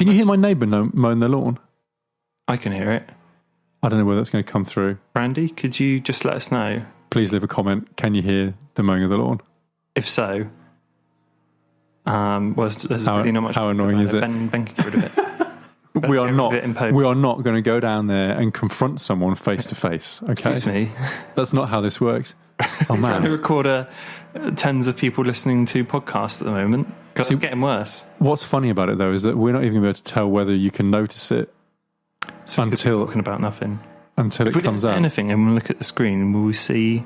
Can you hear my neighbour mowing their lawn? I can hear it. I don't know whether that's going to come through. Randy, could you just let us know? Please leave a comment. Can you hear the mowing of the lawn? If so, there's really not much. How annoying is it? Ben can get rid of it. We are not going to go down there and confront someone face to face. Okay, Excuse me. That's not how this works. Oh man, trying to record tens of people listening to podcasts at the moment because it's getting worse. What's funny about it though is that we're not even going to be able to tell whether you can notice it until talking about nothing. Until it comes out. Anything, and we'll look at the screen. Will we see?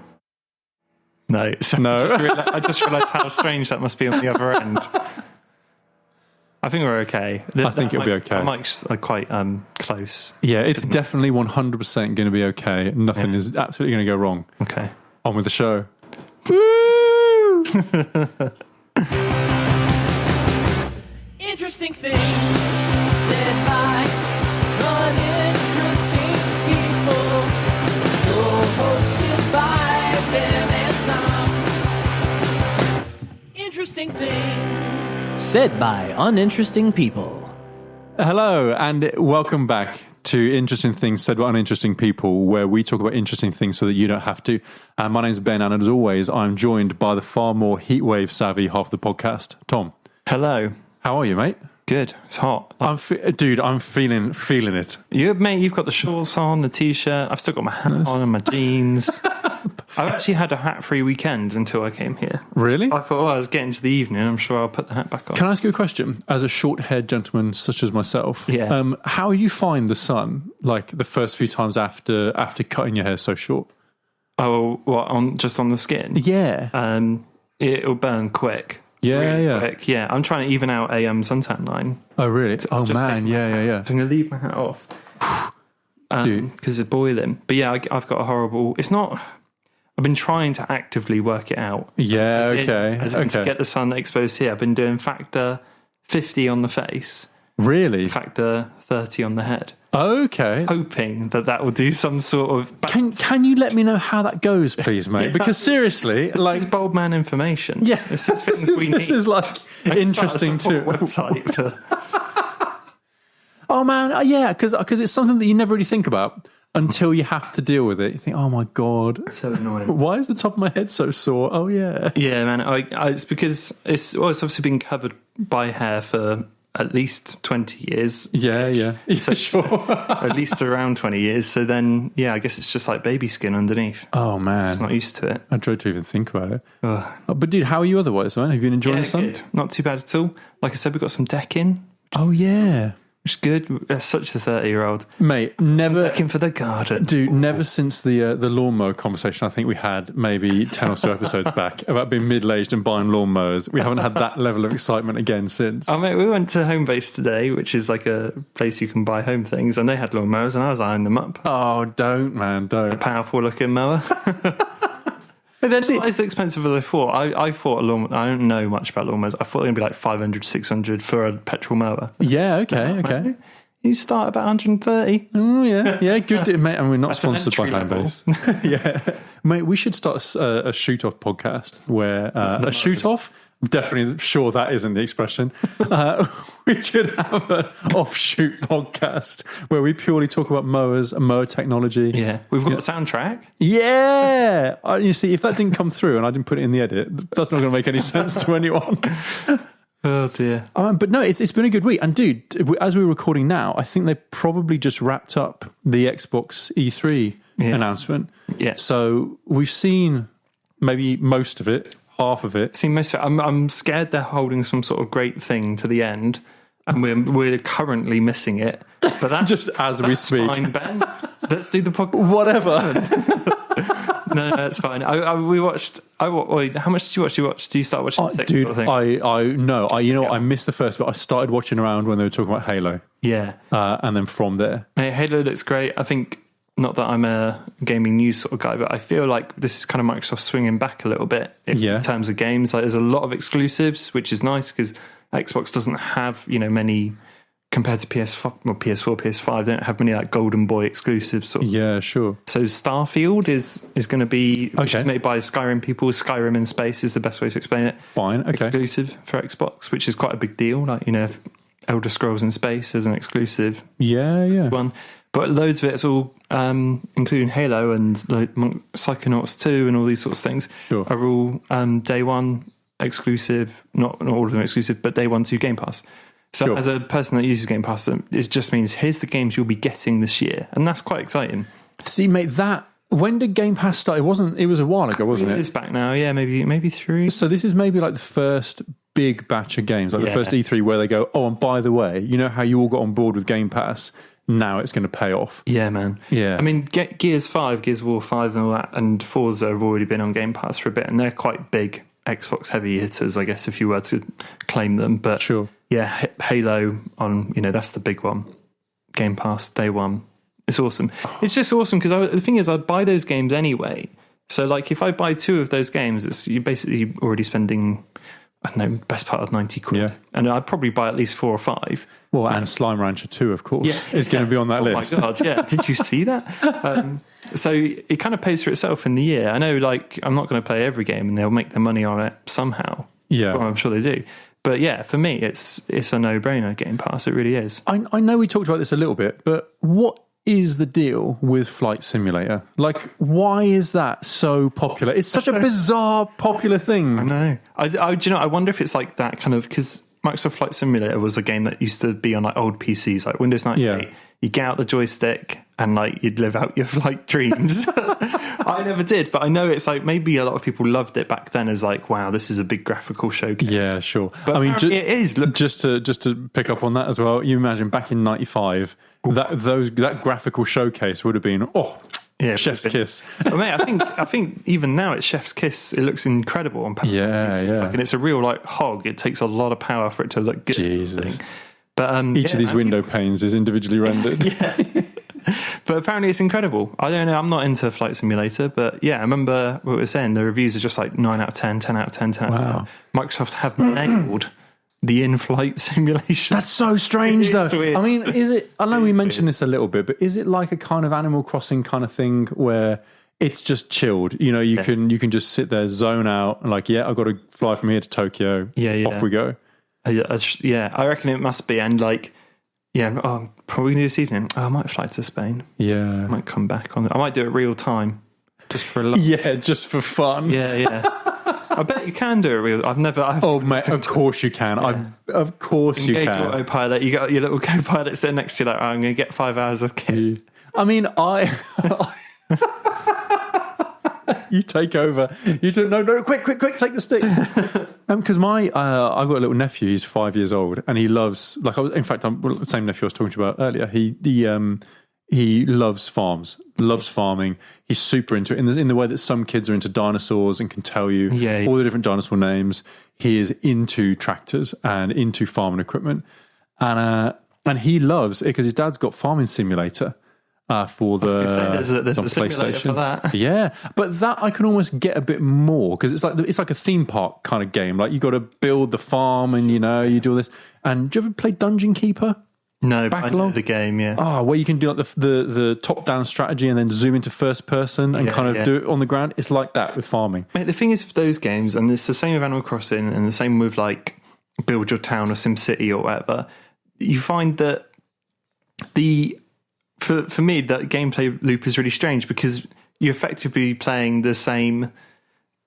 No. I just realised how strange that must be on the other end. I think we're okay. I think it'll be okay. The mics are quite close. Yeah, it's definitely 100% going to be okay. Nothing is absolutely going to go wrong. Okay. On with the show. Woo! Interesting things said by uninteresting people. Show hosted by Ben and Tom. Interesting things said by uninteresting people. Hello and welcome back to Interesting Things Said by Uninteresting People, where we talk about interesting things so that you don't have to. My name's Ben, and as always, I'm joined by the far more heatwave savvy half of the podcast, Tom. Hello. How are you, mate? Good. It's hot. I'm feeling it. You've got the shorts on, the t-shirt. I've still got my hat on and my jeans. I've actually had a hat-free weekend until I came here. Really? I thought, I was getting to the evening. I'm sure I'll put the hat back on. Can I ask you a question? As a short-haired gentleman such as myself, how you find the sun, like the first few times after cutting your hair so short? Oh, what? Just on the skin? Yeah. It'll burn quick. Yeah, really quick. Yeah. I'm trying to even out a suntan line. Oh, really? Oh, man. Yeah. I'm going to leave my hat off because it's boiling. But yeah, I've got a horrible. It's not. I've been trying to actively work it out. Yeah, to get the sun exposed here. I've been doing factor 50 on the face. Really? Factor 30 on the head. Okay. Hoping that will do some sort of... Can you let me know how that goes, please, mate? Because seriously, like... It's bold man information. Yeah. This is things we need. This is like interesting too. Website. Oh, man. Yeah, because it's something that you never really think about until you have to deal with it. You think, oh my God. So annoying. Why is the top of my head so sore? Oh, yeah. Yeah, man. It's because it's obviously been covered by hair for at least 20 years. Yeah. So Sure. At least around 20 years. So then, I guess it's just like baby skin underneath. Oh, man. Just not used to it. I dread to even think about it. But dude, how are you otherwise, man? Have you been enjoying the sun? Good. Not too bad at all. Like I said, we've got some decking. Oh, yeah. Which is good. That's such a 30-year-old. Mate, never... Decking for the garden. Dude, never since the lawnmower conversation I think we had maybe 10 or so episodes back about being middle-aged and buying lawnmowers. We haven't had that level of excitement again since. Oh, mate, we went to Homebase today, which is like a place you can buy home things, and they had lawnmowers, and I was eyeing them up. Oh, don't, man, don't. It's a powerful-looking mower. But they're not as expensive as I thought. I thought I don't know much about lawnmowers. I thought they were going to be like 500, 600 for a petrol mower. Yeah, okay. You start about 130. Oh, yeah, good, mate. And we're not sponsored by Homebase. Yeah. Mate, we should start a shoot-off podcast where... a shoot-off? I'm definitely sure that isn't the expression. We could have an offshoot podcast where we purely talk about mowers and mower technology. Yeah, we've got a soundtrack. Yeah! You see, if that didn't come through and I didn't put it in the edit, that's not going to make any sense to anyone. Oh, dear. But no, it's been a good week. And dude, as we're recording now, I think they probably just wrapped up the Xbox E3 announcement. Yeah. So we've seen maybe most of it. Half of it. See, most of it. I'm scared they're holding some sort of great thing to the end, and we're currently missing it. But that's just as we speak. Fine, Ben. Let's do the podcast. Whatever. No, that's fine. We watched. Wait, how much did you watch? Do you start watching? Dude, I missed the first, but I started watching around when they were talking about Halo. Yeah, and then from there, Halo looks great. I think. Not that I'm a gaming news sort of guy, but I feel like this is kind of Microsoft swinging back a little bit in terms of games. Like, there's a lot of exclusives, which is nice because Xbox doesn't have, many compared to PS4, PS5. They don't have many like Golden Boy exclusives. Sort of. Yeah, sure. So Starfield is going to be made by Skyrim people. Skyrim in space is the best way to explain it. Fine, okay. Exclusive for Xbox, which is quite a big deal. Like, Elder Scrolls in Space as an exclusive Yeah. one. But loads of it's all, including Halo and Psychonauts 2 and all these sorts of things, are all day one exclusive. Not all of them exclusive, but day one to Game Pass. So as a person that uses Game Pass, it just means here's the games you'll be getting this year. And that's quite exciting. See, mate, when did Game Pass start? It was a while ago, wasn't it? It's back now, yeah, maybe 3. So this is maybe like the first big batch of games, like the first E3 where they go, oh, and by the way, you know how you all got on board with Game Pass? Now it's going to pay off. Yeah, man. Yeah. I mean, Gears 5, Gears of War 5 and all that, and Forza have already been on Game Pass for a bit, and they're quite big Xbox heavy hitters, I guess, if you were to claim them. But yeah, Halo on, that's the big one. Game Pass, day one. It's awesome. It's just awesome because the thing is, I'd buy those games anyway. So, like, if I buy 2 of those games, you're basically already spending, I don't know, best part of 90 quid. Yeah. And I'd probably buy at least 4 or 5. Well, and Slime Rancher 2, of course, is going to be on that list. Oh my God, yeah. Did you see that? So it kind of pays for itself in the year. I know, like, I'm not going to play every game and they'll make their money on it somehow. Yeah. Well, I'm sure they do. But yeah, for me, it's a no-brainer, Game Pass. It really is. I know we talked about this a little bit, but what is the deal with Flight Simulator? Like, why is that so popular? It's such a bizarre, popular thing. I know. I wonder if it's like that kind of, because Microsoft Flight Simulator was a game that used to be on like old PCs, like Windows 98. Yeah. You get out the joystick and like you'd live out your flight dreams. I never did, but I know it's like maybe a lot of people loved it back then as like, wow, this is a big graphical showcase. Yeah, sure. But I mean, it is. Look, just to pick up on that as well. You imagine back in '95, that graphical showcase would have been chef's kiss. Well, mate, I think even now it's chef's kiss. It looks incredible on paper. Yeah. Like, and it's a real like hog. It takes a lot of power for it to look good. Jesus. But each of these window panes is individually rendered. Yeah. But apparently it's incredible. I don't know. I'm not into Flight Simulator, but yeah, I remember what we were saying. The reviews are just like 9 out of 10, 10 out of 10, 10 out of 10. Microsoft have nailed the in-flight simulation. That's so strange, though. Weird. I mean, is it? I know we mentioned this a little bit, but is it like a kind of Animal Crossing kind of thing where it's just chilled? You can just sit there, zone out, and like, I've got to fly from here to Tokyo. Yeah. Off we go. I reckon it must be, and like. Yeah, I'm probably going to do this evening. I might fly to Spain. Yeah. I might come back on it. I might do it real time. Just for a lot. Yeah, just for fun. Yeah. I bet you can do it real. Mate, of course you can. Yeah. Of course Engage you can. Autopilot. You got your little co-pilot sitting next to you like, I'm going to get 5 hours of kit. I mean, you take over. You do no, quick, take the stick. Because I've got a little nephew. He's 5 years old, and he loves the same nephew I was talking to you about earlier. He loves farming. He's super into it in the way that some kids are into dinosaurs and can tell you all the different dinosaur names. He is into tractors and into farming equipment, and he loves it because his dad's got Farming Simulator. For there's a PlayStation for that. Yeah, but that I can almost get a bit more because it's like a theme park kind of game. Like you got to build the farm and you do all this. And do you ever play Dungeon Keeper? No, but I know the game. Yeah. Where you can do like the top down strategy and then zoom into first person and kind of do it on the ground. It's like that with farming. Mate, the thing is with those games, and it's the same with Animal Crossing, and the same with like Build Your Town or SimCity or whatever. You find that For me, that gameplay loop is really strange because you're effectively playing the same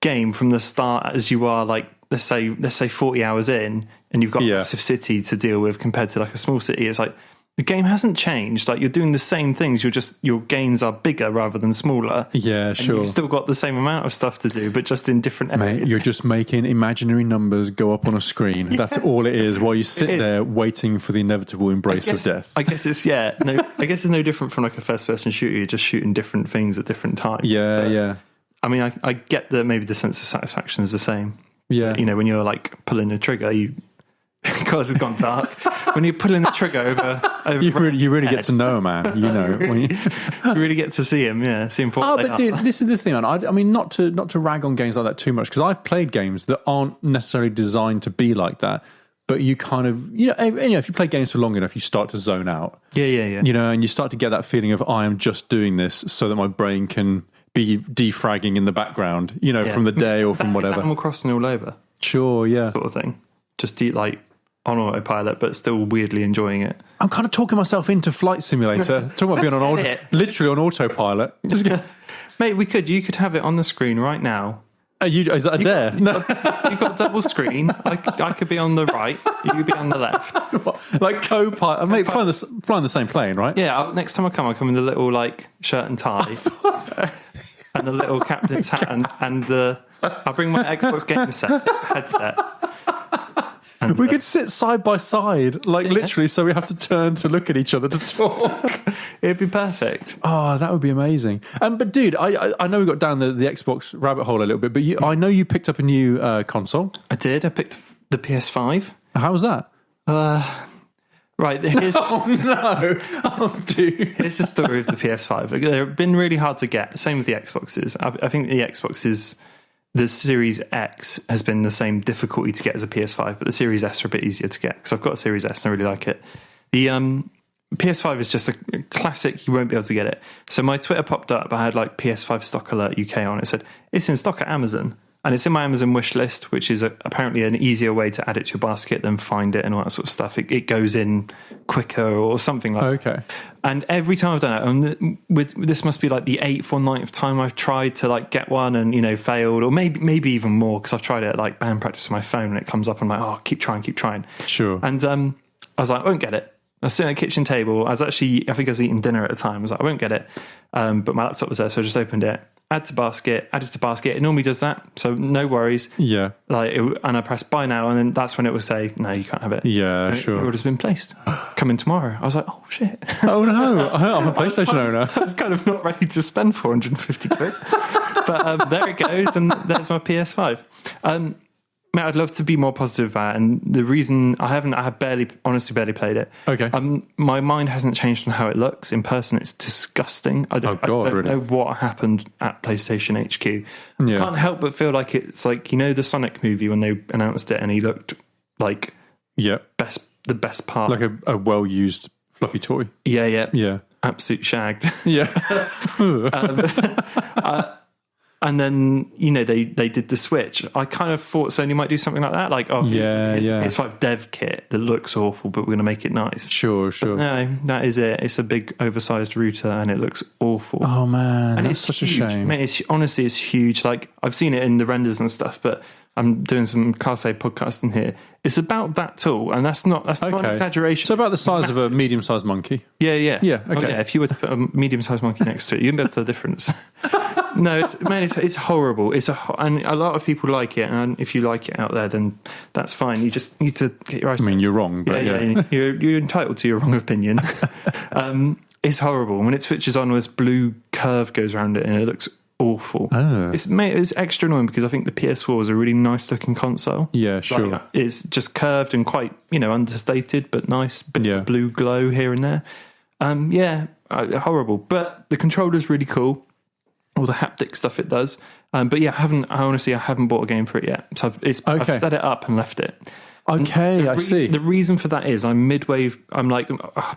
game from the start as you are, like, let's say 40 hours in, and you've got a massive city to deal with compared to like a small city. It's like the game hasn't changed. Like you're doing the same things. Your gains are bigger rather than smaller. Yeah, sure. You've still got the same amount of stuff to do, but just in different areas. Mate, you're just making imaginary numbers go up on a screen. That's all it is. While you sit there waiting for the inevitable embrace of death. I guess it's I guess it's no different from like a first-person shooter. You're just shooting different things at different times. Yeah. I mean, I get that maybe the sense of satisfaction is the same. Yeah. But, when you're like pulling the trigger, because it's gone dark. When you're pulling the trigger over you really get to know a man. When you really get to see him. Yeah, see him. But dude, this is the thing, man. I mean, not to rag on games like that too much because I've played games that aren't necessarily designed to be like that. But you kind of, if you play games for long enough, you start to zone out. Yeah. And you start to get that feeling of I am just doing this so that my brain can be defragging in the background, from the day or from whatever. Animal Crossing all over. Sure, yeah. Sort of thing. Just like on autopilot, but still weirdly enjoying it. I'm kind of talking myself into Flight Simulator. Talking about being on literally on autopilot. Mate, you could have it on the screen right now. Is that a dare? No. You've got double screen. I could be on the right. You could be on the left. What? Like co-pilot. Mate, flying the same plane, right? Yeah. Next time I'll come in the little like shirt and tie and the little captain's hat and I'll bring my Xbox game headset. And we could sit side by side, literally, so we have to turn to look at each other to talk. It'd be perfect. Oh, that would be amazing. But dude, I know we got down the Xbox rabbit hole a little bit, but I know you picked up a new console. I did. I picked the PS5. How was that? Right. Here's, oh no! Oh, dude. Here's the story of the PS5. They've been really hard to get. Same with the Xboxes. I think the Xboxes. The Series X has been the same difficulty to get as a PS5, but the Series S are a bit easier to get because I've got a Series S and I really like it. The PS5 is just a classic, you won't be able to get it. So my Twitter popped up, I had like PS5 stock alert UK on it. It said, it's in stock at Amazon. And it's in my Amazon wish list, which is apparently an easier way to add it to your basket than find it and all that sort of stuff. It goes in quicker or something like that. And every time I've done it, this must be like the 8th or 9th time I've tried to like get one and, failed, or maybe even more because I've tried it at like band practice on my phone and it comes up and I'm like, oh, keep trying. Sure. And I was like, I won't get it. I was sitting at the kitchen table. I think I was eating dinner at the time. I was like, I won't get it. But my laptop was there, so I just opened it. Added to basket. It normally does that, so no worries. Yeah. And I pressed buy now, and then that's when it will say, no, you can't have it. Yeah, sure. Your order's been placed. Come in tomorrow. I was like, oh, shit. Oh, no. I'm a PlayStation owner. I was kind of not ready to spend 450 quid. But there it goes, and there's my PS5. Mate, I'd love to be more positive about it, and the reason I have honestly barely played it. Okay. My mind hasn't changed on how it looks. In person, it's disgusting. I don't know what happened at PlayStation HQ. I can't help but feel like it's like, the Sonic movie when they announced it and he looked like the best part. Like a well-used fluffy toy. Yeah. Absolute shagged. Yeah. And then, they did the Switch. I kind of thought Sony might do something like that. Like, it's like dev kit that looks awful, but we're going to make it nice. Sure. But no, that is it. It's a big oversized router and it looks awful. Oh, man. And that's such huge. a shame. Mate, it's huge. Like, I've seen it in the renders and stuff, but I'm doing some Class A podcasting here. It's about that tall, and that's not an exaggeration. So about the size of a medium-sized monkey. Yeah. Yeah, okay. Oh, yeah, if you were to put a medium-sized monkey next to it, you can be able to tell the difference. No, it's horrible. And a lot of people like it, and if you like it out there, then that's fine. You just need to get your eyes. I mean, you're wrong, but yeah. You're entitled to your wrong opinion. It's horrible when it switches on. This blue curve goes around it, and it looks awful. It's extra annoying because I think the PS4 is a really nice looking console. Yeah, sure. Like, it's just curved and quite understated, but nice. Bit of blue glow here and there. Horrible. But the controller's really cool. All the haptic stuff it does. But yeah, I honestly haven't bought a game for it yet. So I've set it up and left it. Okay, I see. The reason for that is I'm midway. I'm like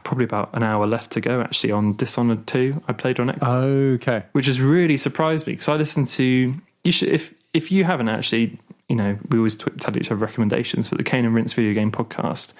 probably about an hour left to go actually on Dishonored 2. I played on Xbox. Okay, which has really surprised me because I listened to. You should if you haven't actually. We always tell each other recommendations, but the Kane and Rince video game podcast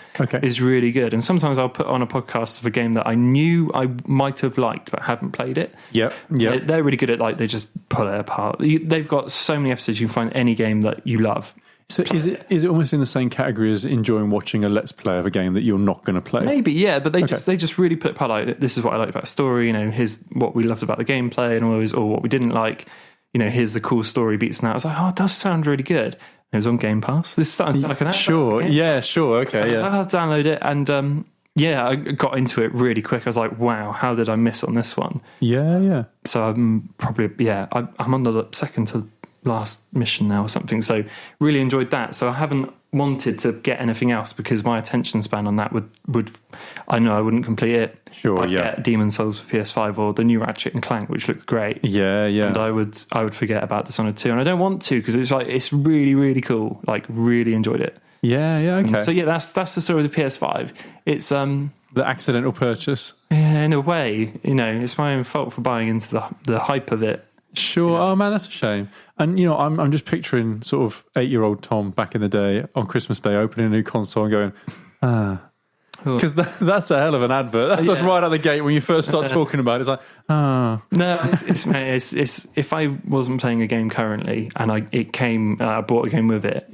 is really good. And sometimes I'll put on a podcast of a game that I knew I might have liked but haven't played it. Yep. They're really good at they just pull it apart. They've got so many episodes. You can find any game that you love. So is it almost in the same category as enjoying watching a Let's Play of a game that you're not going to play? Maybe, yeah, but they just really put it apart. Like, this is what I liked about the story. Here's what we loved about the gameplay, and or what we didn't like. Here's the cool story beats. And I was like, oh, it does sound really good. It was on Game Pass. This is starting to sound like an ad. Sure, yeah, sure, okay, yeah. I'll download it, and I got into it really quick. I was like, wow, how did I miss on this one? Yeah. So I'm probably, I'm on the second to last mission now or something. So really enjoyed that. So I haven't wanted to get anything else because my attention span on that would I know I wouldn't complete it. Sure, I'd get Demon's Souls for PS5 or the new Ratchet and Clank, which looked great. Yeah. And I would forget about Dishonored 2, and I don't want to because it's really, really cool. Like, really enjoyed it. Yeah, okay. So yeah, that's the story of the PS5. It's the accidental purchase. Yeah, in a way, it's my own fault for buying into the hype of it. Sure. Oh man, that's a shame. And I'm just picturing sort of 8-year-old Tom back in the day on Christmas Day opening a new console and going, because that's a hell of an advert. That's right out of the gate when you first start talking about it. It's like, No, it's if I wasn't playing a game currently and I bought a game with it,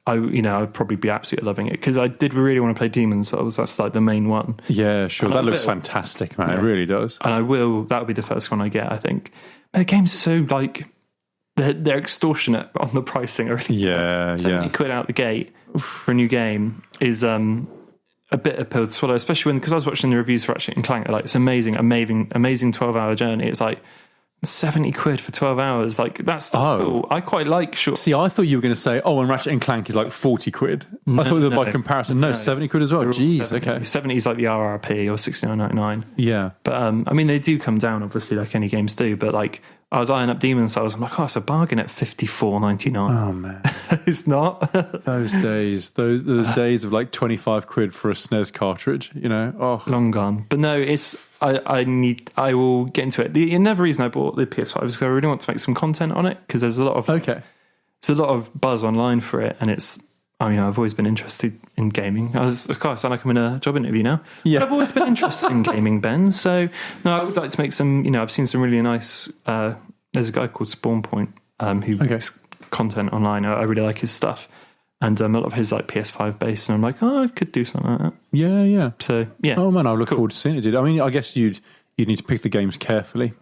I'd probably be absolutely loving it, because I did really want to play Demon's Souls. That's like the main one. Yeah, sure. That looks fantastic, man. It really does. And that'll be the first one I get, I think. But the games are so like, they're extortionate on the pricing already. Yeah, 70 quid out the gate for a new game is a bit of pill to swallow, especially because I was watching the reviews for Ratchet & Clank. They're like, it's amazing 12-hour journey. It's like 70 quid for 12 hours. Like, that's cool. I quite like short. See, I thought you were going to say, and Ratchet & Clank is like 40 quid. I thought that by comparison, 70 quid as well. Jeez, 70. okay. 70 is like the RRP or 69.99. Yeah. But, I mean, they do come down, obviously, like any games do. But, like, I was eyeing up Demon's Souls. I'm like, it's a bargain at $54.99. Oh, man. It's not. Those days of like 25 quid for a SNES cartridge, Long gone. But no, I will get into it. Another reason I bought the PS5 is because I really want to make some content on it, because there's a lot of buzz online for it, and I've always been interested in gaming. I sound like I'm in a job interview now. Yeah. But I've always been interested in gaming, Ben. So, no, I would like to make some, I've seen some really nice, there's a guy called Spawn Point who makes content online. I really like his stuff. And a lot of his like PS5 based, and I'm like, I could do something like that. Yeah. So, yeah. Oh, man, I look forward to seeing it, dude. I mean, I guess you'd need to pick the games carefully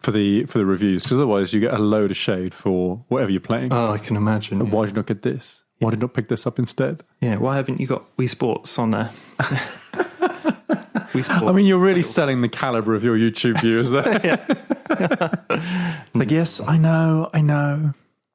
for the reviews, because otherwise you get a load of shade for whatever you're playing. Oh, I can imagine. Why did you not get this? Why did you not pick this up instead? Yeah, why haven't you got Wii Sports on there? Wii Sports. I mean, you're really selling the caliber of your YouTube viewers there. Like, yes, I know.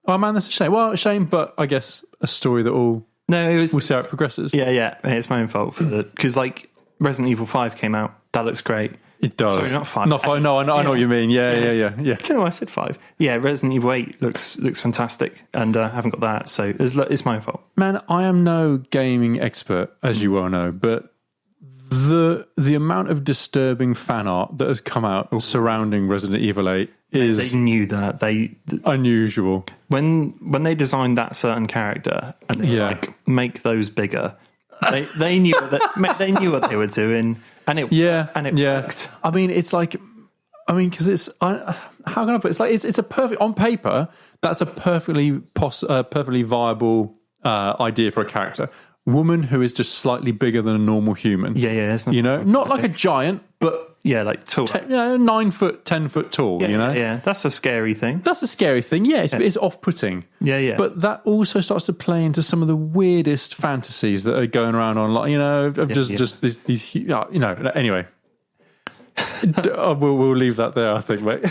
Oh, man, that's a shame. Well, a shame, but I guess a story that we'll see how it progresses. Yeah. It's my own fault because like Resident Evil 5 came out. That looks great. It does. Sorry, not 5. Not 5. No, I know what you mean. Yeah. I don't know why I said 5. Yeah, Resident Evil 8 looks fantastic, and I haven't got that, so it's my fault. Man, I am no gaming expert, as you well know, but the amount of disturbing fan art that has come out surrounding Resident Evil 8 is... They knew that. Unusual. When they designed that certain character, and they were like, make those bigger, they knew they knew what they were doing. And it worked. I mean, it's like, because it's, how can I put it? It's like, it's a perfect, on paper, that's a perfectly viable idea for a character. Woman who is just slightly bigger than a normal human. Yeah. Not like a giant, but like tall. 9 foot, 10 foot tall, Yeah, that's a scary thing. Yeah, it's off-putting. Yeah. But that also starts to play into some of the weirdest fantasies that are going around online, of just these anyway. We'll leave that there, I think, mate.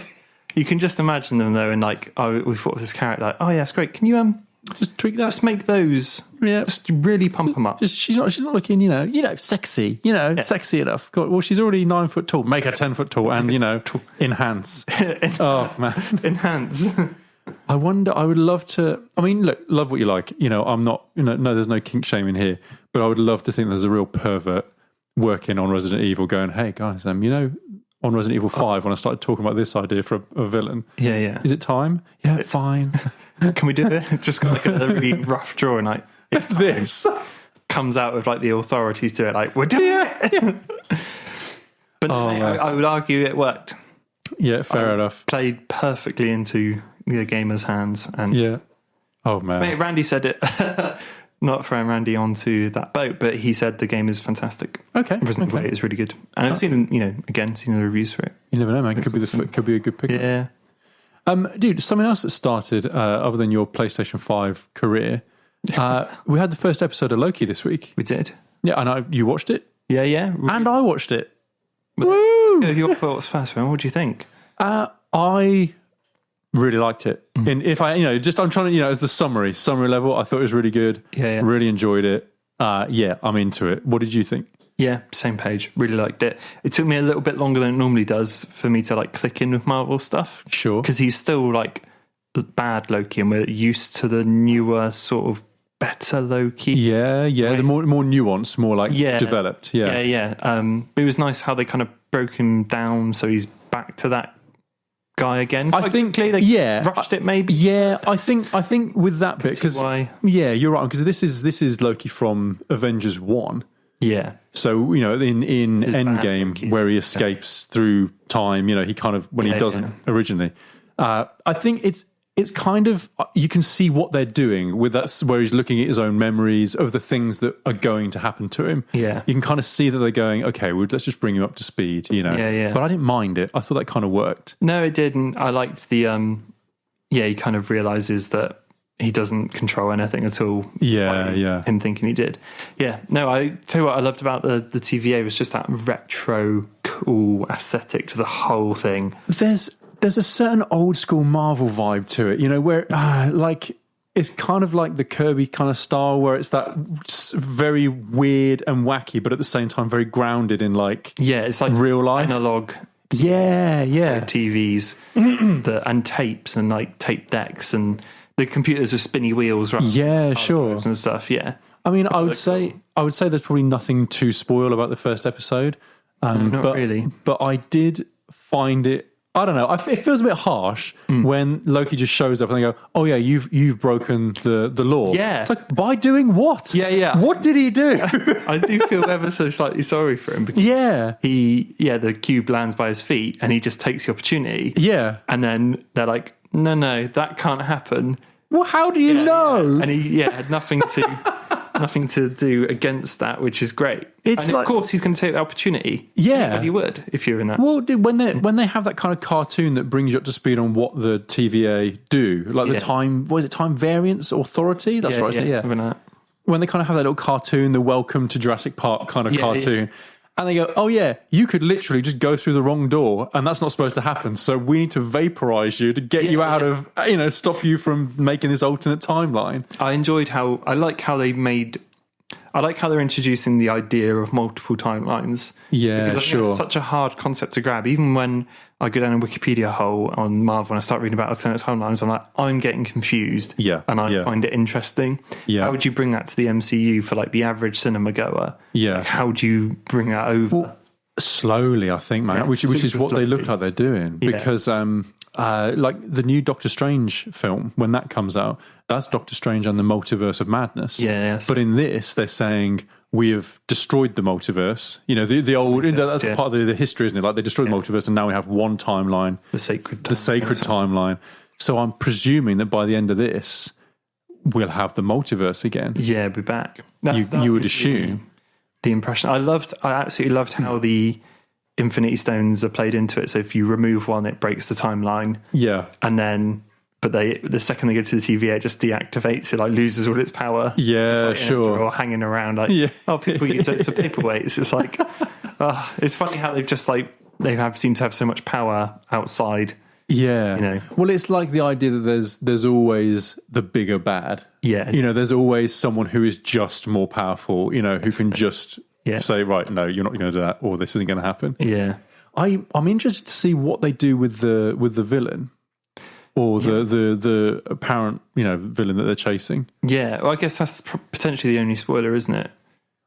You can just imagine them though, and like, we thought of this character, like, oh yeah, it's great. Can you just tweak that? Just make those. Yeah. Just really pump them up. She's not looking, sexy. Sexy enough. God, well, she's already 9 foot tall. Make her 10 foot tall, and enhance. Oh man, enhance. I wonder. I would love to. I mean, look, love what you like. I'm not. No, there's no kink shaming here. But I would love to think there's a real pervert working on Resident Evil, going, "Hey guys, on Resident Evil 5, when I started talking about this idea for a villain, is it time? Yeah, fine." Can we do it? Just got like a really rough drawing, like it's this comes out with like the authorities to it, like we're doing it. But I would argue it worked. Yeah, fair enough. Played perfectly into the gamer's hands, and oh man, mate, Randy said it. Not throwing Randy onto that boat, but he said the game is fantastic. Okay, Resident Evil 8 is really good, and I've seen the reviees for it. You never know, man. Could be a good pick. Yeah. Dude, something else that started other than your PlayStation 5 career. We had the first episode of Loki this week. We did. Yeah, and you watched it? Yeah. And I watched it. Woo! Your thoughts first, man. What do you think? I really liked it. And if I'm trying to, as the summary level, I thought it was really good. Yeah. Really enjoyed it. I'm into it. What did you think? Yeah, same page. Really liked it. It took me a little bit longer than it normally does for me to like click in with Marvel stuff. Sure. Because he's still like bad Loki, and we're used to the newer sort of better Loki. Yeah. The more nuanced, more like developed. Yeah. But it was nice how they kind of broke him down, so he's back to that guy again. I think they rushed it maybe. Yeah, I think with that bit, because you're right, because this is Loki from Avengers 1. Yeah. So, in Endgame, where he escapes through time, he kind of, when he doesn't originally. I think it's kind of, you can see what they're doing with that, where he's looking at his own memories of the things that are going to happen to him. Yeah. You can kind of see that they're going, okay, well, let's just bring him up to speed, Yeah. But I didn't mind it. I thought that kind of worked. No, it didn't. I liked the, he kind of realizes that he doesn't control anything at all. Yeah. Him thinking he did. Yeah. No, I tell you what I loved about the TVA was just that retro cool aesthetic to the whole thing. There's a certain old school Marvel vibe to it, where it's kind of like the Kirby kind of style, where it's that very weird and wacky, but at the same time very grounded in it's like real life, analog. Yeah. TVs and tapes and tape decks and the computers with spinny wheels, right? Yeah, sure, and stuff. Yeah. I mean, I would say there's probably nothing to spoil about the first episode. Not really, but I did find it. I don't know. It feels a bit harsh when Loki just shows up and they go, "Oh yeah, you've broken the law." Yeah, it's like, by doing what? Yeah. What did he do? I do feel ever so slightly sorry for him because the cube lands by his feet and he just takes the opportunity. Yeah, and then they're like, "No, that can't happen." Well, how do you know? Yeah. And he had nothing to do against that, which is great. Of course he's going to take the opportunity. Yeah, but you would if you're in that. Well, when they have that kind of cartoon that brings you up to speed on what the TVA do, the time, what is it, time variance authority? That's right. Yeah. When they kind of have that little cartoon, the Welcome to Jurassic Park kind of cartoon. And they go, oh yeah, you could literally just go through the wrong door and that's not supposed to happen. So we need to vaporize you to get you out of, stop you from making this alternate timeline. I like how they're introducing the idea of multiple timelines. Yeah, because I think it's such a hard concept to grab. Even when I go down a Wikipedia hole on Marvel and I start reading about alternate timelines, I'm like, I'm getting confused. Yeah. And I find it interesting. Yeah. How would you bring that to the MCU for the average cinema goer? Yeah. How do you bring that over? Well, slowly, I think, man, which is what they look like they're doing. Because the new Doctor Strange film, when that comes out, that's Doctor Strange and the Multiverse of Madness. Yeah. But in this, they're saying we have destroyed the multiverse. The old, that's part of the history, isn't it? They destroyed the multiverse and now we have one timeline. The sacred timeline. So I'm presuming that by the end of this, we'll have the multiverse again. Yeah, be back. You would assume. The impression. I absolutely loved how the Infinity Stones are played into it. So if you remove one, it breaks the timeline. Yeah. And then, the second they go to the TVA, it just deactivates it, loses all its power. Yeah, it's sure. Or hanging around, people use it for paperweights. It's it's funny how they've just seem to have so much power outside. Yeah. Well, it's like the idea that there's always the bigger bad. Yeah. There's always someone who is just more powerful, who can just say, right, no, you're not going to do that, or this isn't going to happen. Yeah. I'm interested to see what they do with the villain. Or the apparent, villain that they're chasing. Yeah, well, I guess that's potentially the only spoiler, isn't it?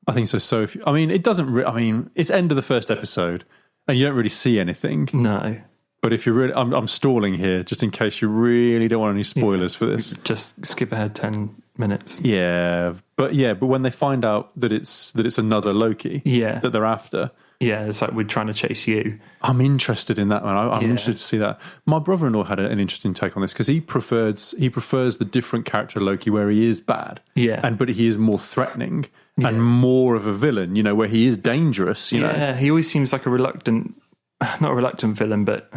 I think so. So, it doesn't. It's end of the first episode, and you don't really see anything. No. But if you're really, I'm stalling here just in case you really don't want any spoilers for this. Just skip ahead 10 minutes. Yeah, but when they find out that it's another Loki, that they're after. Yeah, it's we're trying to chase you. I'm interested in that, man. I'm interested to see that. My brother-in-law had an interesting take on this because he prefers the different character Loki where he is bad, but he is more threatening and more of a villain. Where he is dangerous. You know, he always seems like not a reluctant villain, but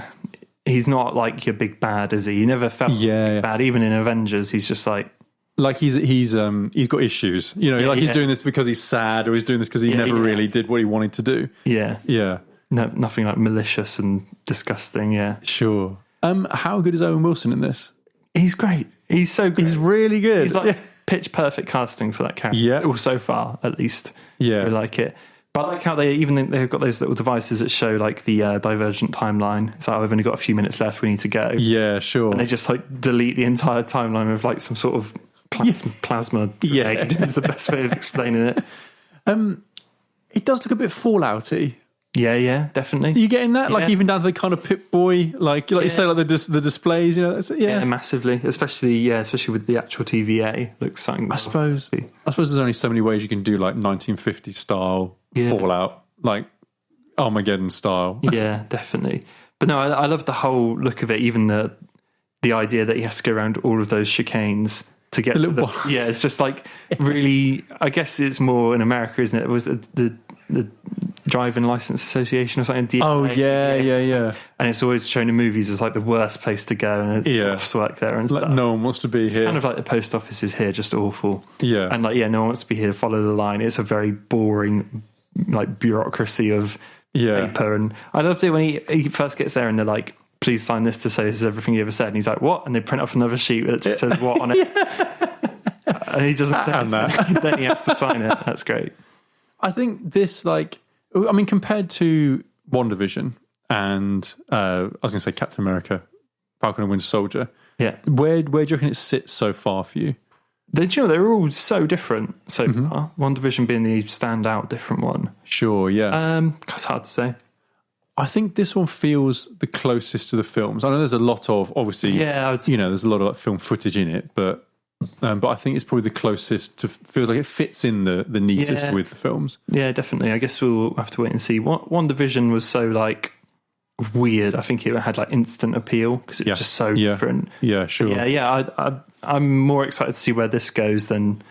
he's not like your big bad, is he? He never felt bad, even in Avengers. He's just he's got issues, he's doing this because he's sad, or he's doing this because he never really did what he wanted to do. Yeah. No, nothing malicious and disgusting. Yeah, sure. How good is Owen Wilson in this? He's great. He's so good. He's really good. He's pitch perfect casting for that character. Yeah, well, so far at least. Yeah, I like it. But I like how they've got those little devices that show the divergent timeline. It's we've only got a few minutes left. We need to go. Yeah, sure. And they just delete the entire timeline with some sort of plasma. Yeah, is the best way of explaining it. It does look a bit Fallouty. Yeah, definitely. Are you getting that? Yeah. Like even down to the kind of Pip Boy, like you say, like the displays. You know, Yeah, massively. Especially with the actual TVA. Looks something. I suppose there's only so many ways you can do like 1950s style Fallout, like Armageddon style. Yeah, definitely. But no, I love the whole look of it. Even the idea that he has to go around all of those chicanes to get yeah, it's just like really. I guess it's more in America, isn't it? It was the Driving License Association or something. Oh yeah. And it's always shown in movies as like the worst place to go, and it's work there and stuff. No one wants to be here. Kind of like the post office is here, just awful. Yeah, and no one wants to be here. Follow the line. It's a very boring, like bureaucracy of paper. And I loved it when he first gets there and they're like, "Please sign this to say this is everything you ever said." And he's like, "What?" And they print off another sheet that just says what on it. And he doesn't say that. Then he has to sign it. That's great. I think this, compared to WandaVision and I was going to say Captain America, Falcon and Winter Soldier. Yeah, where do you reckon it sits so far for you? They're all so different so far. WandaVision being the standout different one. Sure, yeah. It's hard to say. I think this one feels the closest to the films. I know there's a lot of, obviously, there's a lot of film footage in it, but I think it's probably the closest to, feels like it fits in the neatest with the films. Yeah, definitely. I guess we'll have to wait and see. WandaVision was so like weird. I think it had like instant appeal because it's just so different. Yeah, sure. I'm more excited to see where this goes than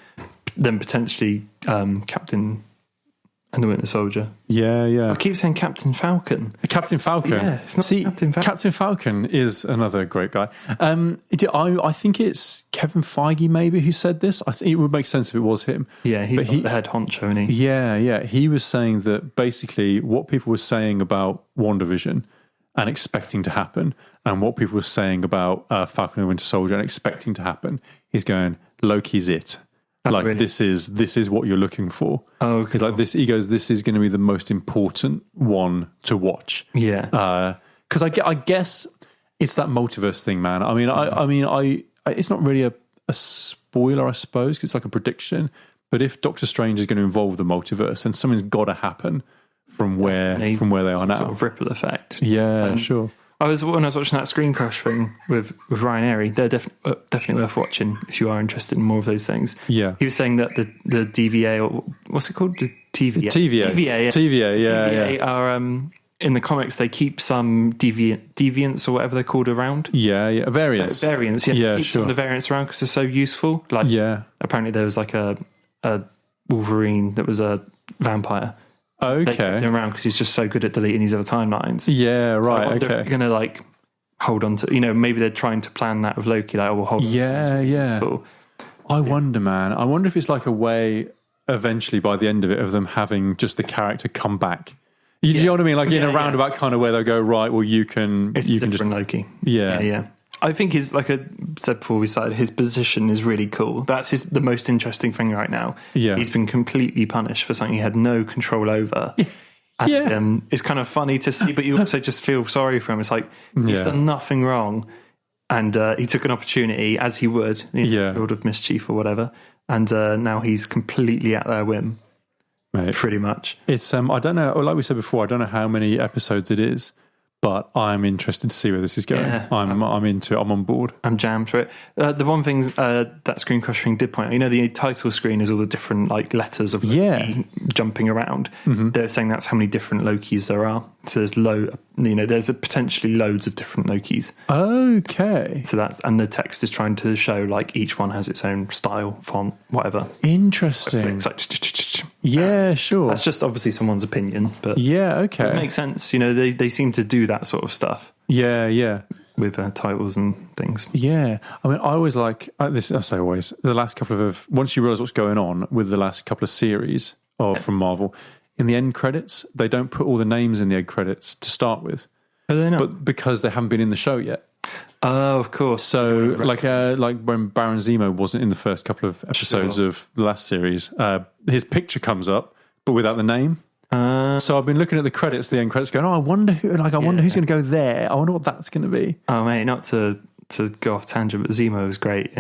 potentially Captain and the Winter Soldier. Yeah. I keep saying Captain Falcon. Captain Falcon. Yeah, it's not Captain Falcon. Captain Falcon is another great guy. I think it's Kevin Feige maybe who said this. I think it would make sense if it was him. Yeah, he's the head honcho, isn't he? Yeah. He was saying that basically what people were saying about WandaVision and expecting to happen, and what people were saying about Falcon and Winter Soldier and expecting to happen, he's going, Loki's it. Like really? This is what you're looking for. Oh, cool. Like this. He goes, this is going to be the most important one to watch. Yeah, because I guess it's that multiverse thing, man. I mean, it's not really a spoiler, I suppose, because it's like a prediction. But if Doctor Strange is going to involve the multiverse, then something's got to happen from where they are now. Sort of ripple effect. Yeah, sure. When I was watching that Screen Crush thing with Ryan Airy, they're definitely worth watching if you are interested in more of those things. Yeah, he was saying that the DVA, or what's it called, the TVA, TVA are in the comics they keep some deviants or whatever they're called around. Yeah, variants. Keep some of the variants around because they're so useful. Like, apparently there was like a Wolverine that was a vampire. Okay. They kept him around because he's just so good at deleting these other timelines. Yeah, right. So I wonder okay. if you're going to like hold on to, maybe they're trying to plan that with Loki. Like, we'll hold on. Yeah. I wonder, man. I wonder if it's like a way eventually by the end of it of them having just the character come back. You know what I mean? Like in a roundabout kind of way, they'll go, right, well, you can just Loki. Yeah. I think like I said before we started, his position is really cool. That's the most interesting thing right now. Yeah. He's been completely punished for something he had no control over. And, it's kind of funny to see, but you also just feel sorry for him. It's like, he's done nothing wrong. And he took an opportunity, as he would, field of mischief or whatever. And now he's completely at their whim. Right. Pretty much. It's I don't know, like we said before, I don't know how many episodes it is, but I'm interested to see where this is going. Yeah. I'm into it. I'm on board. I'm jammed for it. The one thing that Screen Crush thing did point out, the title screen is all the different like letters of Loki jumping around. Mm-hmm. They're saying that's how many different Lokis there are. So there's there's potentially loads of different Lokis. Okay. So and the text is trying to show like each one has its own style, font, whatever. Interesting. Yeah, sure. That's just obviously someone's opinion, but okay. It makes sense. They seem to do that sort of stuff. Yeah. With titles and things. Yeah. I mean, I always like this. I say always the last couple of once you realise what's going on with the last couple of series from Marvel. In the end credits, they don't put all the names in the end credits to start with. Oh, they not? But because they haven't been in the show yet. Oh, of course. So, like when Baron Zemo wasn't in the first couple of episodes of the last series, his picture comes up, but without the name. So I've been looking at the credits, the end credits, going, I wonder who's going to go there. I wonder what that's going to be. Oh, mate, not to go off tangent, but Zemo was great.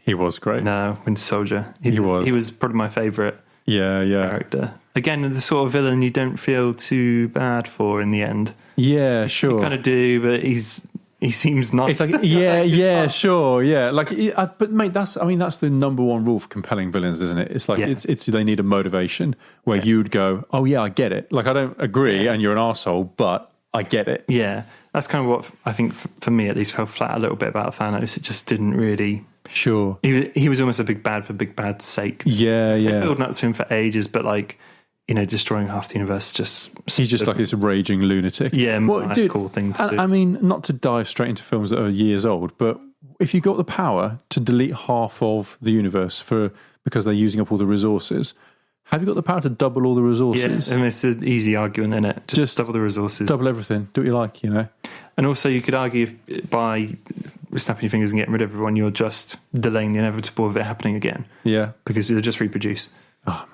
He was great. No, Winter Soldier. He was probably my favourite Yeah. character. Again, the sort of villain you don't feel too bad for in the end. Yeah, sure. You kind of do, but he seems nice. It's like, sure, yeah. Like, but mate, that's the number one rule for compelling villains, isn't it? It's like it's they need a motivation where you'd go, oh yeah, I get it. Like, I don't agree, and you're an arsehole, but I get it. Yeah, that's kind of what I think for me at least fell flat a little bit about Thanos. It just didn't really. Sure, he was almost a big bad for big bad's sake. Yeah. Building up to him for ages, but like, destroying half the universe he's just like this raging lunatic. Yeah, dude, cool thing to do. I mean, not to dive straight into films that are years old, but if you got the power to delete half of the universe because they're using up all the resources, have you got the power to double all the resources? Yeah, I mean, it's an easy argument, isn't it? Just double the resources. Double everything. Do what you like, And also, you could argue by snapping your fingers and getting rid of everyone, you're just delaying the inevitable of it happening again. Yeah. Because they'll just reproduce. Oh,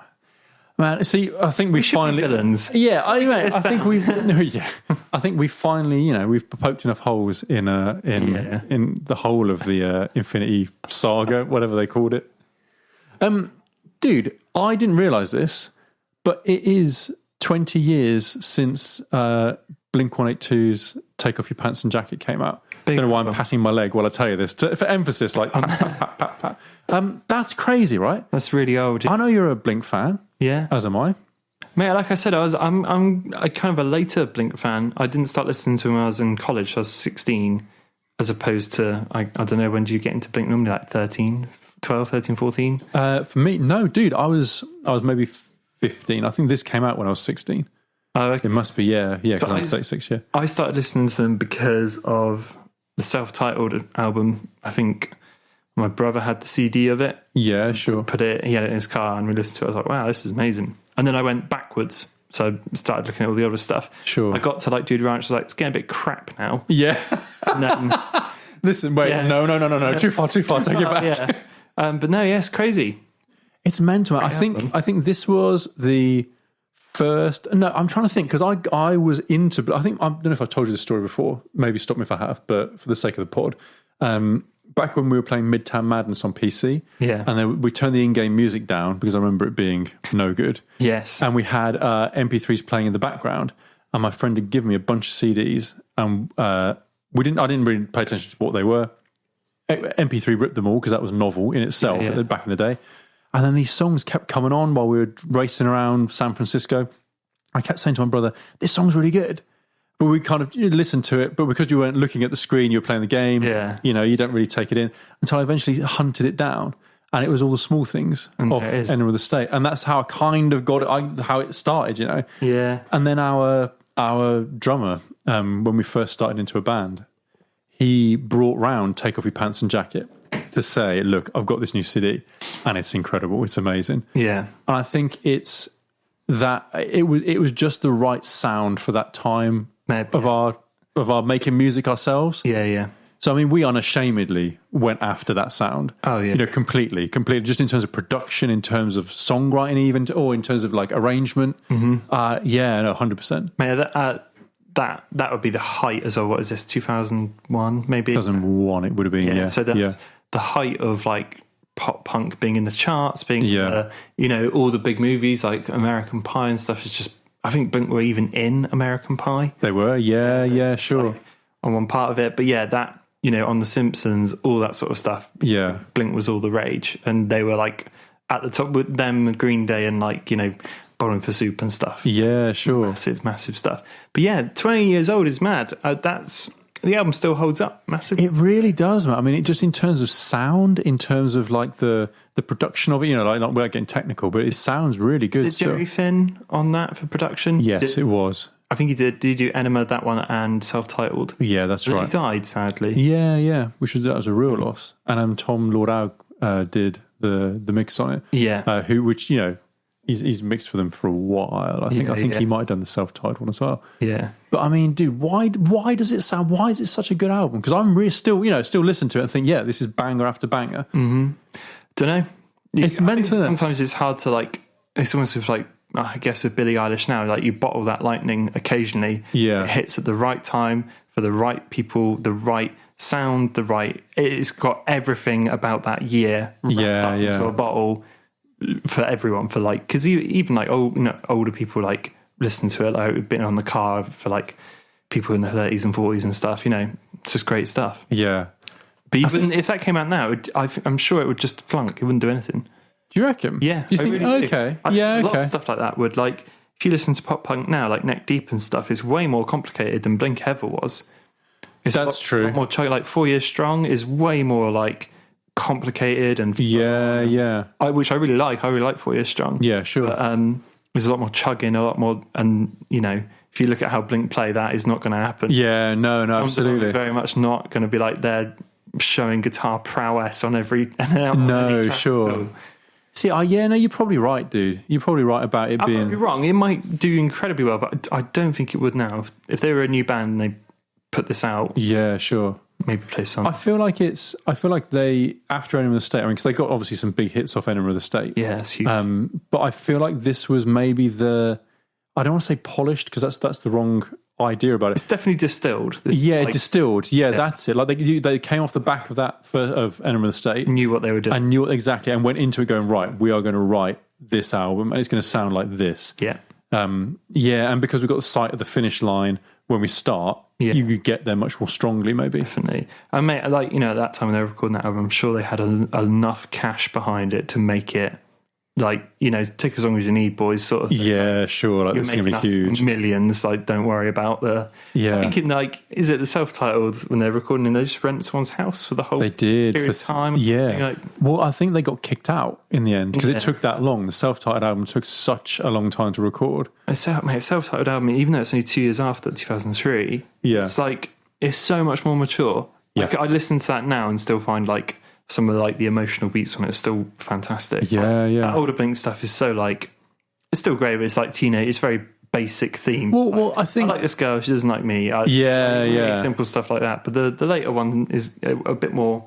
man, see, I think we finally villains. Yeah, I think we. Yeah, I think we finally, we've poked enough holes in the whole of the Infinity Saga, whatever they called it. Dude, I didn't realize this, but it is 20 years since Blink-182's "Take Off Your Pants and Jacket" came out. I don't know why I'm patting my leg while I tell you this for emphasis, like pat. That's crazy, right? That's really old. I know you're a Blink fan. Yeah, as am I. Mate, like I said, I'm a kind of a later Blink fan. I didn't start listening to him when I was in college. I was 16, as opposed to I don't know, when do you get into Blink? Normally like 13, 14. For me, no, dude. I was maybe 15. I think this came out when I was 16. Oh, okay. It must be, yeah. Because I'm 36. Yeah, I started listening to them because of the self-titled album. I think my brother had the CD of it. Yeah, sure. He had it in his car and we listened to it. I was like, wow, this is amazing. And then I went backwards. So I started looking at all the other stuff. Sure. I got to like Dude Ranch. I was like, it's getting a bit crap now. Yeah. And then, listen, wait, no. Too far. Take it back. Yeah. But no, it's crazy. It's mental. I think this was the first. No, I'm trying to think because I was into. I don't know if I told you this story before. Maybe stop me if I have. But for the sake of the pod, back when we were playing Midtown Madness on PC, and then we turned the in-game music down because I remember it being no good. Yes, and we had MP3s playing in the background, and my friend had given me a bunch of CDs, and I didn't really pay attention to what they were. MP3 ripped them all because that was novel in itself back in the day. And then these songs kept coming on while we were racing around San Francisco. I kept saying to my brother, "This song's really good." But we kind of listened to it, but because you weren't looking at the screen, you were playing the game. Yeah. You don't really take it in until I eventually hunted it down, and it was all the small things of Enema of the State, and that's how I kind of got it. How it started, Yeah. And then our drummer, when we first started into a band, he brought round "Take Off Your Pants and Jacket" to say, "Look, I've got this new CD, and it's incredible. It's amazing." Yeah. And I think it's that it was just the right sound for that time. Of our making music ourselves. Yeah. So I mean, we unashamedly went after that sound. Oh yeah, completely, just in terms of production, in terms of songwriting, even, or in terms of like arrangement. 100%. Mate, that would be the height as well. What is this? 2001, maybe 2001. It would have been. Yeah. So that's the height of like pop punk being in the charts, being all the big movies like American Pie and stuff. Is just. I think Blink were even in American Pie. They were, yeah, sure. Like on one part of it. But yeah, that, on The Simpsons, all that sort of stuff. Yeah. Blink was all the rage. And they were like at the top with them, Green Day and like, Bowling for Soup and stuff. Yeah, sure. Massive stuff. But yeah, 20 years old is mad. The album still holds up massively. It really does, man. I mean, it just in terms of sound, in terms of like the production of it, like we're getting technical, but it sounds really good. Is it Jerry Finn on that for production? Yes, it was. I think he did. Did he do Enema, that one, and Self-Titled? Yeah, that's right. He died, sadly. Yeah, that was a real loss. And Tom Lord did the mix on it. Yeah. He's mixed for them for a while. I think he might have done the self-titled one as well. Yeah. But I mean, dude, why does it sound? Why is it such a good album? Because I'm really still listen to it and think, yeah, this is banger after banger. Mm-hmm. Don't know. It's mental. Sometimes it's hard to like. It's almost like I guess with Billie Eilish now, like you bottle that lightning occasionally. Yeah. It hits at the right time for the right people, the right sound, it's got everything about that year. Yeah. Into a bottle. for everyone, for like, because even like older people like listen to it, like been on the car for like people in their 30s and 40s and stuff, it's just great stuff. Yeah. But even if that came out now, I'm sure it would just flunk. It wouldn't do anything. Do you reckon? Yeah. Do you think? Really okay. A lot of stuff like that would, like, if you listen to pop punk now, like Neck Deep and stuff, it's way more complicated than Blink ever was. That's true. Lot more like 4 Years Strong is way more like complicated and which I really like. I really like 4 Years Strong. Yeah, sure. But, there's a lot more chugging, a lot more, and if you look at how Blink play, that is not going to happen. Yeah, no, absolutely. It's very much not going to be like they're showing guitar prowess on every. No, sure. See, you're probably right, dude. You're probably right about it being. I'm probably wrong. It might do incredibly well, but I don't think it would now. If they were a new band and they put this out, yeah, sure. Maybe play some. I feel like they, after Enema of the State, because they got obviously some big hits off Enema of the State. Yeah, it's huge. But I feel like this was maybe I don't want to say polished, because that's the wrong idea about it. It's definitely distilled. Distilled. Yeah, that's it. Like they came off the back of that of Enema of the State, knew what they were doing, and knew exactly, and went into it going, right, we are going to write this album, and it's going to sound like this. Yeah. And because we've got the sight of the finish line when we start, you could get there much more strongly, maybe. Definitely. And mate, at that time when they were recording that album, I'm sure they had enough cash behind it to make it, like, take as long as you need, boys, sort of thing. Yeah, sure. Like, it's going to be huge. Millions, like, don't worry about the... Yeah. I think is it the self-titled, when they're recording, and they just rent someone's house for the whole period of time? Yeah. Well, I think they got kicked out in the end, because it took that long. The self-titled album took such a long time to record. Self-titled album, even though it's only 2 years after 2003, it's like, it's so much more mature. Yeah. Like, I listen to that now and still find, like, some of like the emotional beats on it are still fantastic. Yeah, like, that older Blink stuff is so like, it's still great, but it's like teenage. It's very basic themes. Well, I think I like this girl. She doesn't like me. Really simple stuff like that. But the later one is a bit more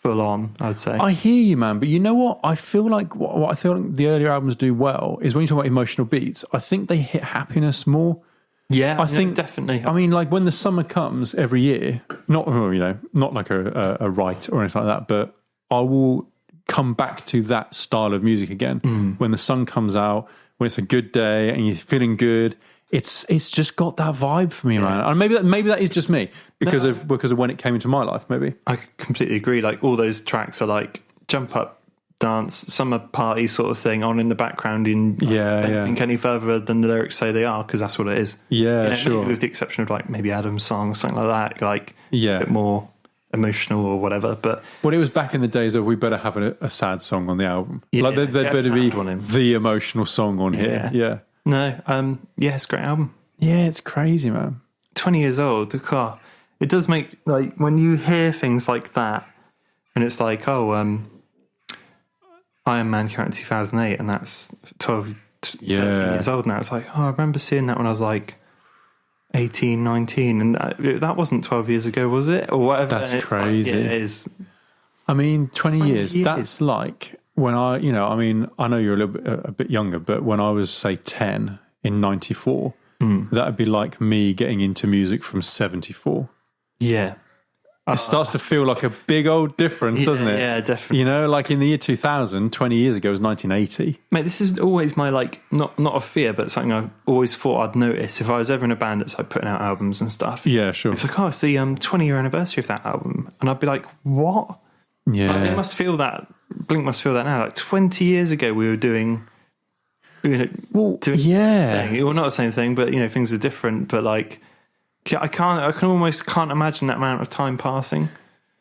full on, I'd say. I hear you, man. But you know what? I feel like what I feel like the earlier albums do well is when you talk about emotional beats, I think they hit happiness more. Yeah, I think definitely. I mean, like when the summer comes every year, not like a rite or anything like that, but I will come back to that style of music again. When the sun comes out, when it's a good day and you're feeling good, it's just got that vibe for me, man. And maybe that is just me because of when it came into my life. Maybe I completely agree. Like all those tracks are like jump up, dance, summer party sort of thing on in the background. Don't think any further than the lyrics say they are, because that's what it is. Yeah, sure. With the exception of like maybe Adam's song or something like that, like a bit more emotional or whatever. But it was back in the days of we better have a sad song on the album. Like there'd better be the emotional song on here. Yeah. No. It's a great album. Yeah, it's crazy, man. 20 years old. It does make, like, when you hear things like that, and it's like, Iron Man came out in 2008, and that's 13 years old now. It's like, I remember seeing that when I was like 18, 19, and that wasn't 12 years ago, was it? Or whatever. That's crazy. Like, it is. I mean, 20 years, that's like when I know you're a bit younger, but when I was, say, 10 in 94, that would be like me getting into music from 74. Yeah. It starts to feel like a big old difference, doesn't it? Yeah, definitely. Like in the year 2000, 20 years ago was 1980. Mate, this is always my, like, not a fear, but something I've always thought I'd notice if I was ever in a band that's like putting out albums and stuff. Yeah, sure. It's like, it's the 20-year anniversary of that album. And I'd be like, what? Yeah. Like, they must feel that. Blink must feel that now. Like 20 years ago we were doing well, not the same thing, but things are different. But like, I almost can't imagine that amount of time passing.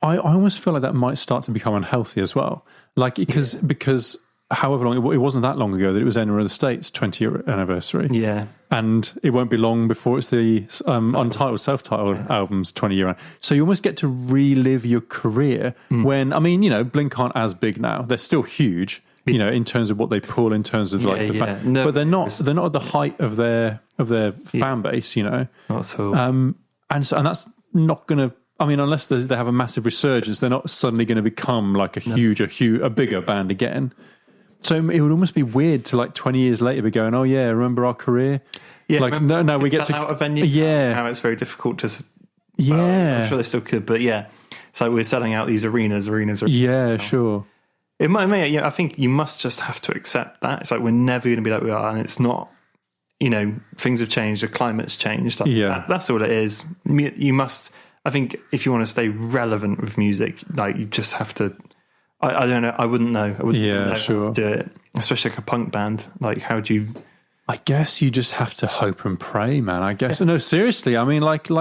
I almost feel like that might start to become unhealthy as well. Like because however long it wasn't that long ago that it was Enema of the State's 20-year anniversary. Yeah, and it won't be long before it's the Untitled self-titled album's 20-year. So you almost get to relive your career when Blink aren't as big now. They're still huge. In terms of what they pull, in terms of like the fan, but they're not at the height of their fan base, Not at all. And that's not going to. I mean, unless they have a massive resurgence, they're not suddenly going to become like a bigger band again. So it would almost be weird to like 20 years later be going, oh yeah, remember our career? Yeah, like no, we get to out a venue. Yeah, now it's very difficult to. Yeah, I'm sure they still could, but yeah, it's like we're selling out these arenas. Yeah, sure. It might, I think you must just have to accept that. It's like we're never going to be like we are, and it's not. Things have changed. The climate's changed. That's all it is. You must. I think if you want to stay relevant with music, like you just have to. I don't know. I wouldn't know. I wouldn't know how to do it, especially like a punk band. Like, how do you? I guess you just have to hope and pray, man. I guess. No, seriously. I mean, like when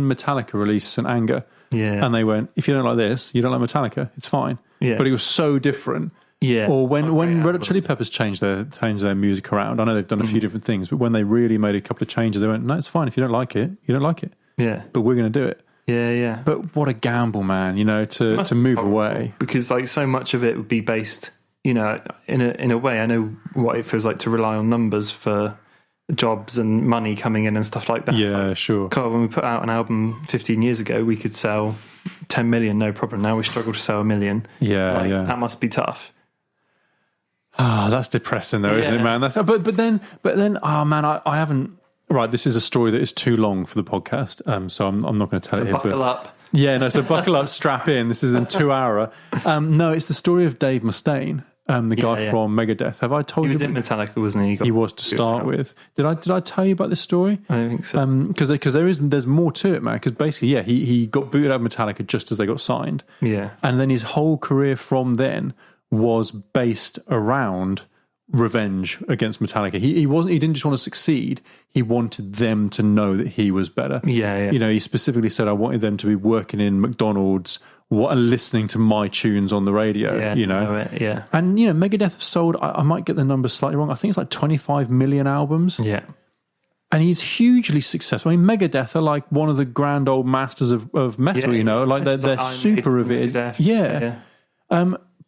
Metallica released St. Anger, and they went, if you don't like this, you don't like Metallica. It's fine. Yeah. But it was so different. Yeah. Or when Red Hot Chili Peppers changed their music around. I know they've done a few different things, but when they really made a couple of changes, they went, no, it's fine. If you don't like it, you don't like it. Yeah. But we're going to do it. Yeah, yeah. But what a gamble, man, to move away. Because like so much of it would be based, in a way, I know what it feels like to rely on numbers for jobs and money coming in and stuff like that. Yeah, sure. God, when we put out an album 15 years ago, we could sell 10 million, no problem. Now we struggle to sell 1 million. Yeah, yeah. That must be tough. That's depressing though, isn't it, man? But then, oh man, I haven't. Right, this is a story that is too long for the podcast, so I'm not going to tell it here. Buckle up. Yeah, no. So buckle up, strap in. This is a 2 hour. No, it's the story of Dave Mustaine, the guy from Megadeth. Have I told you? He was in Metallica, wasn't he? He was to start with. Did I tell you about this story? I don't think so. Because there's more to it, man. Because basically, he got booted out of Metallica just as they got signed. Yeah, and then his whole career from then was based around revenge against Metallica. He didn't just want to succeed, he wanted them to know that he was better. Yeah. He specifically said, I wanted them to be working in McDonald's and listening to my tunes on the radio. And Megadeth have sold, I might get the numbers slightly wrong, I think it's like 25 million albums. Yeah. And he's hugely successful. I mean, Megadeth are like one of the grand old masters of metal, like they're super revered. Yeah.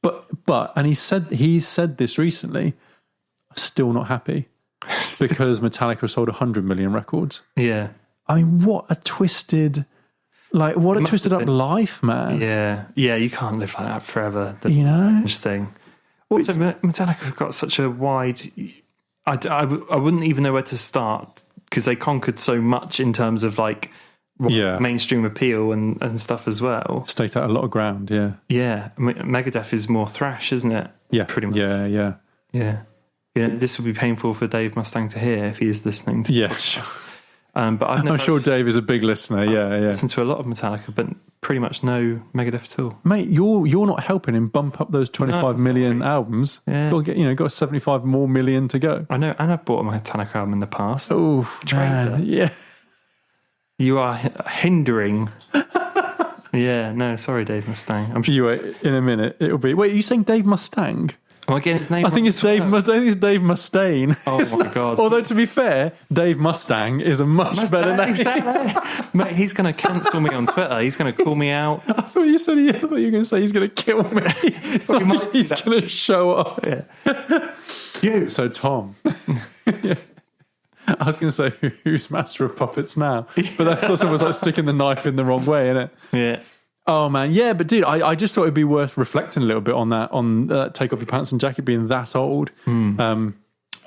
But and he said this recently, still not happy because Metallica sold 100 million records. Yeah. I mean, what a twisted up life, man. Yeah. Yeah, you can't live like that forever. Thing. Also, Metallica have got such a wide... I wouldn't even know where to start because they conquered so much in terms of like mainstream appeal and stuff as well. Staked out a lot of ground, yeah. Yeah. Megadeth is more thrash, isn't it? Yeah. Pretty much. Yeah. This would be painful for Dave Mustaine to hear if he is listening to this. But I'm sure Dave is a big listener. I listen to a lot of Metallica, but pretty much no Megadeth at all. Mate, you're not helping him bump up those 25 million albums. Yeah. Got 75 more million to go. I know, and I've bought a Metallica album in the past. Oh, man, yeah. You are hindering. Yeah, no, sorry, Dave Mustaine. I'm sure you wait in a minute. It'll be. Wait, are you saying Dave Mustang? Am I getting his name? I think it's Dave Mustaine. Oh my god! Although to be fair, Dave Mustang is a much better name. Exactly. Mate, he's going to cancel me on Twitter. He's going to call me out. I thought you were going to say he's going to kill me. He's going to show up. Yeah. So Tom. Yeah. I was going to say, who's Master of Puppets now? But that's also was like sticking the knife in the wrong way, isn't it? Yeah. Oh, man. Yeah, but dude, I just thought it'd be worth reflecting a little bit on that, on Take Off Your Pants and Jacket being that old. If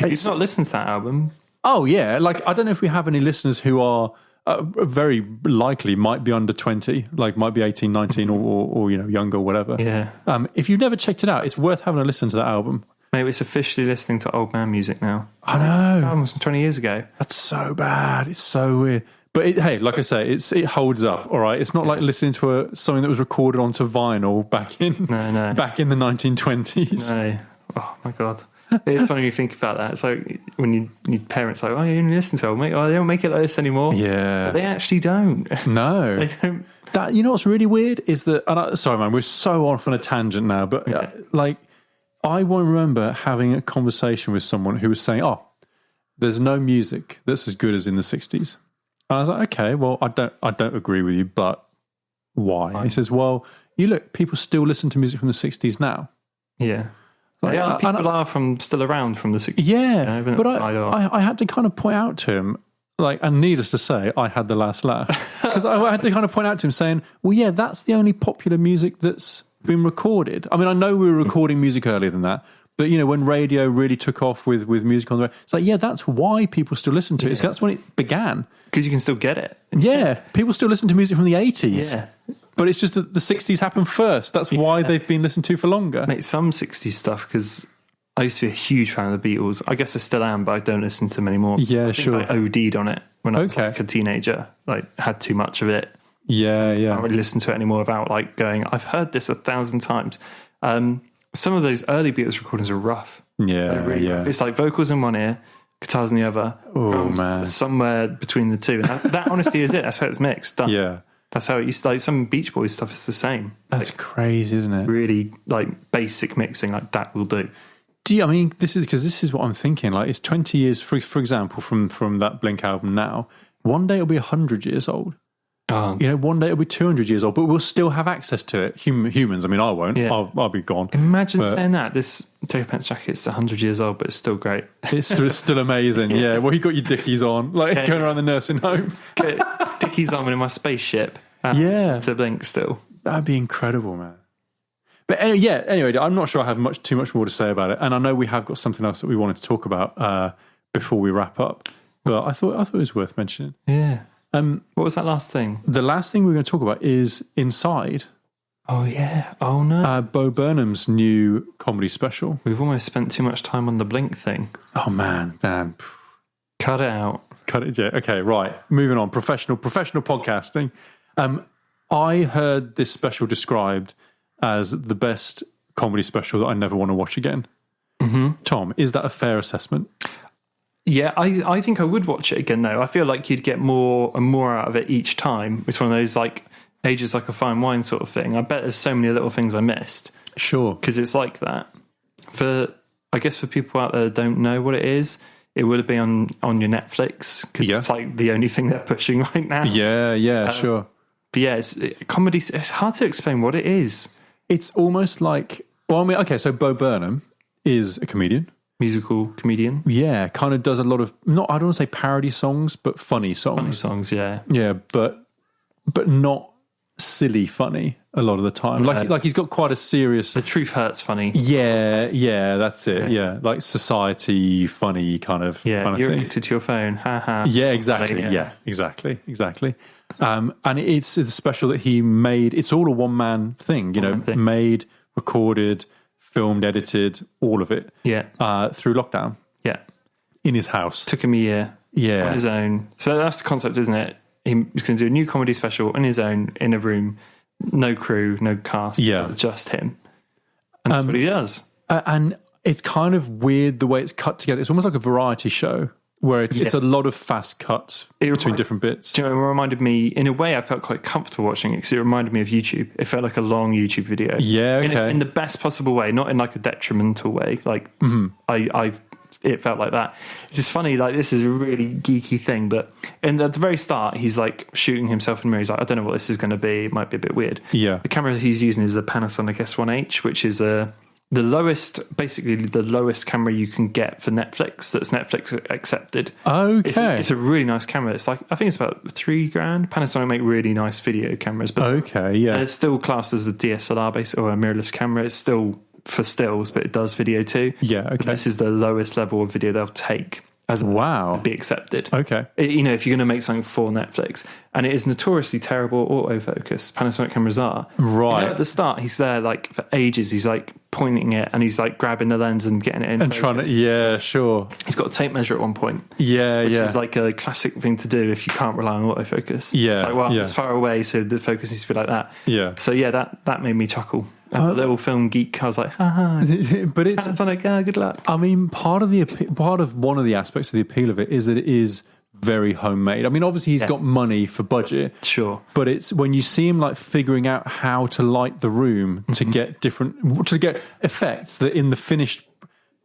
you've not listened to that album. Oh, yeah. Like, I don't know if we have any listeners who are very likely might be under 20, like might be 18, 19 or younger or whatever. Yeah. If you've never checked it out, it's worth having a listen to that album. Maybe it's officially listening to old man music now. I know. Almost 20 years ago. That's so bad. It's so weird. But hey, like I say, it holds up. All right, it's not like listening to something that was recorded onto vinyl back in the 1920s. No. Oh my god. It's funny when you think about that. It's like when your parents are like, oh, you only listen to it. Oh, they don't make it like this anymore. Yeah, but they actually don't. No, they don't. That what's really weird is that. Sorry, man, we're so off on a tangent now. But I won't remember having a conversation with someone who was saying, "Oh, there's no music that's as good as in the '60s." And I was like, "Okay, well, I don't agree with you, but why?" He says, "Well, you look, people still listen to music from the '60s now." Yeah. People are still around from the 60s. Yeah, but I had to kind of point out to him, and needless to say, I had the last laugh. Because I had to kind of point out to him saying, well, yeah, that's the only popular music that's been recorded. I mean, I know we were recording music earlier than that, but, when radio really took off with music on the radio, it's like, yeah, that's why people still listen to it. That's when it began. Because you can still get it. Yeah, people still listen to music from the 80s. Yeah. But it's just that the 60s happened first. That's why they've been listened to for longer. Mate, some 60s stuff, because I used to be a huge fan of the Beatles. I guess I still am, but I don't listen to them anymore. Yeah, I think sure. I OD'd on it when I was like a teenager. Like, had too much of it. Yeah. I don't really listen to it anymore without like going, I've heard this 1,000 times. Some of those early Beatles recordings are rough. Yeah, really rough. It's like vocals in one ear, guitars in the other. Oh, man. Somewhere between the two. And that honestly is it. That's how it's mixed. Done. Yeah. That's how it used to, like some Beach Boys stuff is the same. That's like, crazy, isn't it? Really like basic mixing, like that will do. I mean, this is what I'm thinking. Like, it's 20 years, for example, from that Blink album now. One day it'll be 100 years old. One day it'll be 200 years old, but we'll still have access to it. Humans, I mean, I won't. Yeah. I'll be gone. Imagine saying that. This Take a Pants jacket's 100 years old, but it's still great. It's still amazing. Yeah. Well, you got your Dickies on, like going around the nursing home. Dickies on in my spaceship. To Blink still. That'd be incredible, man. But anyway, I'm not sure I have too much more to say about it. And I know we have got something else that we wanted to talk about before we wrap up. But I thought it was worth mentioning. Yeah. What was that last thing? The last thing we're going to talk about is Inside. Oh, yeah. Oh, no. Bo Burnham's new comedy special. We've almost spent too much time on the Blink thing. Oh, man. Cut it out. Cut it, yeah. Okay, right. Moving on. Professional podcasting. I heard this special described as the best comedy special that I never want to watch again. Mm-hmm. Tom, is that a fair assessment? Yeah, I think I would watch it again, though. I feel like you'd get more and more out of it each time. It's one of those, like, ages like a fine wine sort of thing. I bet there's so many little things I missed. Sure. Because it's like that. I guess for people out there that don't know what it is, it would have been on your Netflix, because it's like the only thing they're pushing right now. Yeah, sure. But yeah, comedy. It's hard to explain what it is. It's almost like, well, I mean, okay, so Bo Burnham is a comedian. Musical comedian. Yeah, kind of does a lot of, I don't want to say parody songs, but funny songs. Funny songs, yeah. Yeah, but not silly funny a lot of the time. Like he's got quite a serious... The Truth Hurts funny. Yeah, that's it. Yeah, like society funny kind of you're thing. addicted to your phone. Ha ha. Yeah, exactly. Yeah, exactly. And it's a special that he made. It's all a one-man thing, made, recorded, filmed, edited, all of it. Yeah. Through lockdown. Yeah. In his house. Took him a year. Yeah. On his own. So that's the concept, isn't it? He's going to do a new comedy special on his own in a room, no crew, no cast, just him. And that's what he does. And it's kind of weird the way it's cut together. It's almost like a variety show where it's a lot of fast cuts between different bits. Do you know, it reminded me, in a way, I felt quite comfortable watching it because it reminded me of YouTube. It felt like a long YouTube video. Yeah, okay. In the best possible way, not in like a detrimental way. Like, it felt like that. It's just funny, like, this is a really geeky thing, but at the very start, he's like shooting himself in the mirror. He's like, I don't know what this is going to be. It might be a bit weird. Yeah. The camera he's using is a Panasonic S1H, which is the lowest camera you can get for Netflix. That's Netflix accepted. Okay. It's a really nice camera. It's like, I think it's about $3,000. Panasonic make really nice video cameras, but it's still classed as a DSLR base or a mirrorless camera. It's still for stills, but it does video too. Yeah, okay. But this is the lowest level of video they'll take as to be accepted. Okay. If you're going to make something for Netflix, and it is notoriously terrible autofocus. Panasonic cameras are. Right. At the start, he's there like for ages. He's like pointing it and he's like grabbing the lens and getting it in. And focus. trying to, yeah, sure. He's got a tape measure at one point. Yeah, which is like a classic thing to do if you can't rely on autofocus. Yeah. It's like, it's far away, so the focus needs to be like that. Yeah. So that made me chuckle. A little film geek, I was like, but it's Panasonic, good luck. I mean, part of one of the aspects of the appeal of it is that it is very homemade. I mean, obviously he's got money for budget, sure, but it's when you see him like figuring out how to light the room to get effects that in the finished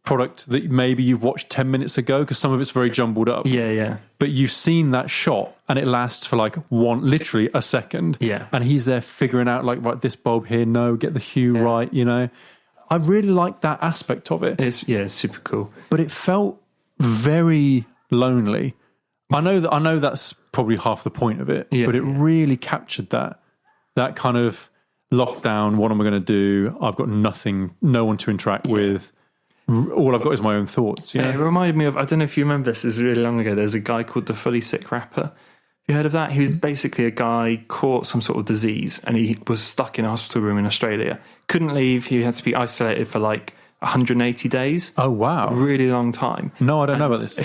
product that maybe you've watched 10 minutes ago, because some of it's very jumbled up. Yeah. But you've seen that shot and it lasts for like literally a second. Yeah. And he's there figuring out like, right, this bulb here, no, get the hue right, I really like that aspect of it. It's super cool. But it felt very lonely. I know that's probably half the point of it, but it really captured that kind of lockdown. What am I going to do? I've got nothing, no one to interact with. All I've got is my own thoughts. It reminded me of, I don't know if you remember this, is really long ago. There's a guy called the Fully Sick Rapper You heard of that? He was basically a guy caught some sort of disease and he was stuck in a hospital room in Australia. Couldn't leave. He had to be isolated for like 180 days. Oh, wow. Really long time. No, I don't know about this.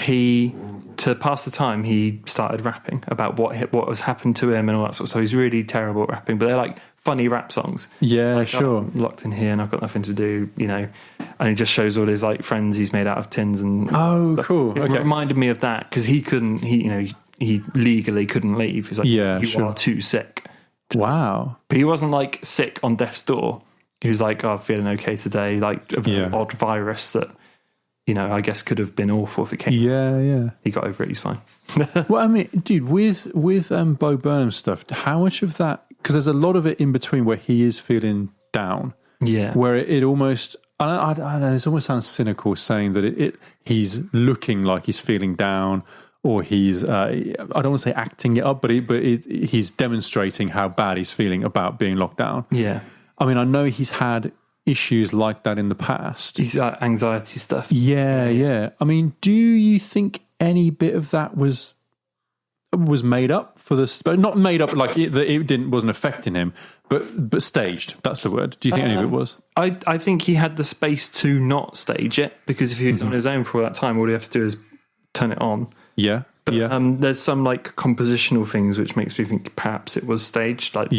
To pass the time, he started rapping about what was happened to him and all that sort of stuff. He's really terrible at rapping, but they're like funny rap songs. Yeah, like, sure. I'm locked in here and I've got nothing to do, you know. And he just shows all his like friends he's made out of tins and stuff. Cool. It reminded me of that because he legally couldn't leave. He's like, you are too sick. Wow. But he wasn't like sick on death's door. He was like, I'm feeling okay today, like an odd virus that, you know, I guess could have been awful if it came. Yeah. He got over it, he's fine. Well, I mean, dude, with Bo Burnham stuff, how much of that, because there's a lot of it in between where he is feeling down. Yeah. Where it almost, I don't know, it almost sounds cynical saying that he's looking like he's feeling down, or he's, I don't want to say acting it up, but he's demonstrating how bad he's feeling about being locked down. Yeah. I mean, I know he's had issues like that in the past. He's anxiety stuff. Yeah. I mean, do you think any bit of that was made up for this? But not made up like it wasn't affecting him, but staged. That's the word. Do you think any of it was? I think he had the space to not stage it, because if he was on his own for all that time, all he have to do is turn it on. Yeah. But there's some like compositional things which makes me think perhaps it was staged. Like,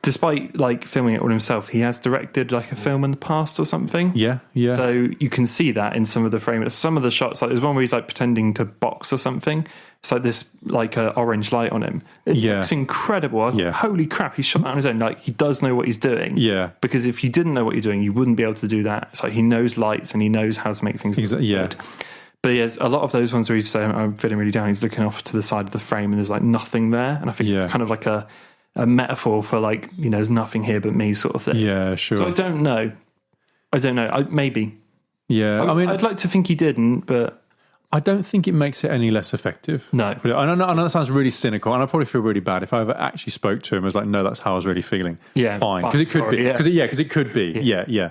despite like filming it all himself, he has directed like a film in the past or something. Yeah. So you can see that in some of the frames. Some of the shots, like there's one where he's like pretending to box or something. It's like this like orange light on him. It looks incredible. I was like, holy crap, he shot that on his own. Like he does know what he's doing. Yeah. Because if you didn't know what you're doing, you wouldn't be able to do that. It's like he knows lights and he knows how to make things look good. But yes, a lot of those ones where he's saying, I'm feeling really down, he's looking off to the side of the frame and there's like nothing there. And I think it's kind of like a metaphor for like, you know, there's nothing here but me sort of thing. Yeah, sure. So I don't know. Maybe. Yeah. I mean, I'd like to think he didn't, but I don't think it makes it any less effective. No. I know that sounds really cynical, and I probably feel really bad if I ever actually spoke to him. I was like, no, that's how I was really feeling. Yeah. Fine. Because it could be. Because it could be. Yeah.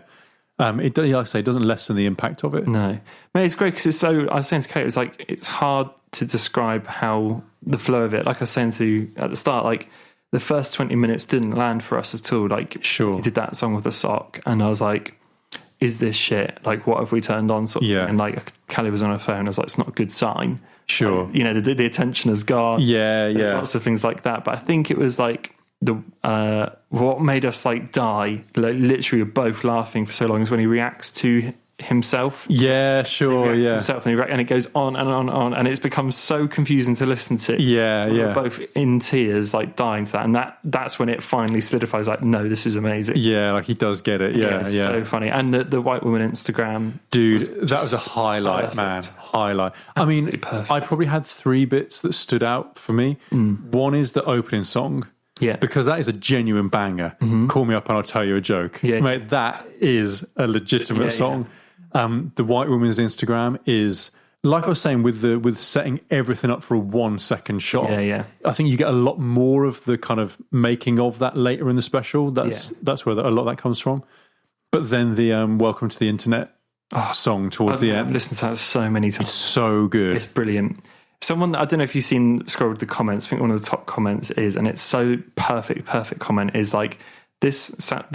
Like I say, it doesn't lessen the impact of it. No. Mate, it's great because it's so, I was saying to Kate, it was like, it's hard to describe how the flow of it, like I was saying to you at the start, like the first 20 minutes didn't land for us at all. Like, he did that song with a sock, and I was like, is this shit? Like, what have we turned on? Sort of thing. And like, Callie was on her phone. I was like, it's not a good sign. Sure. Like, you know, the attention has gone. There's lots of things like that. But I think it was like, what made us like die, like literally we're both laughing for so long, is when he reacts to himself. Himself, and it goes on and on and on, and it's become so confusing to listen to. We're both in tears, like dying to that, and that's when it finally solidifies, like, no, this is amazing. Like he does get it. It's so funny. And the white woman Instagram, dude, that was a highlight. Perfect. Man, highlight. Absolutely, I mean, perfect. I probably had 3 bits that stood out for me. One is the opening song. Yeah, because that is a genuine banger. Call me up and I'll tell you a joke. Mate, that is a legitimate song. The white woman's Instagram is, like I was saying, with setting everything up for a 1 second shot. I think you get a lot more of the kind of making of that later in the special. That's where a lot of that comes from. But then the Welcome to the Internet song towards the end. I've listened to that so many times. It's so good. It's brilliant. Someone, I don't know if you've scrolled the comments, I think one of the top comments is, and it's so perfect comment, is like, this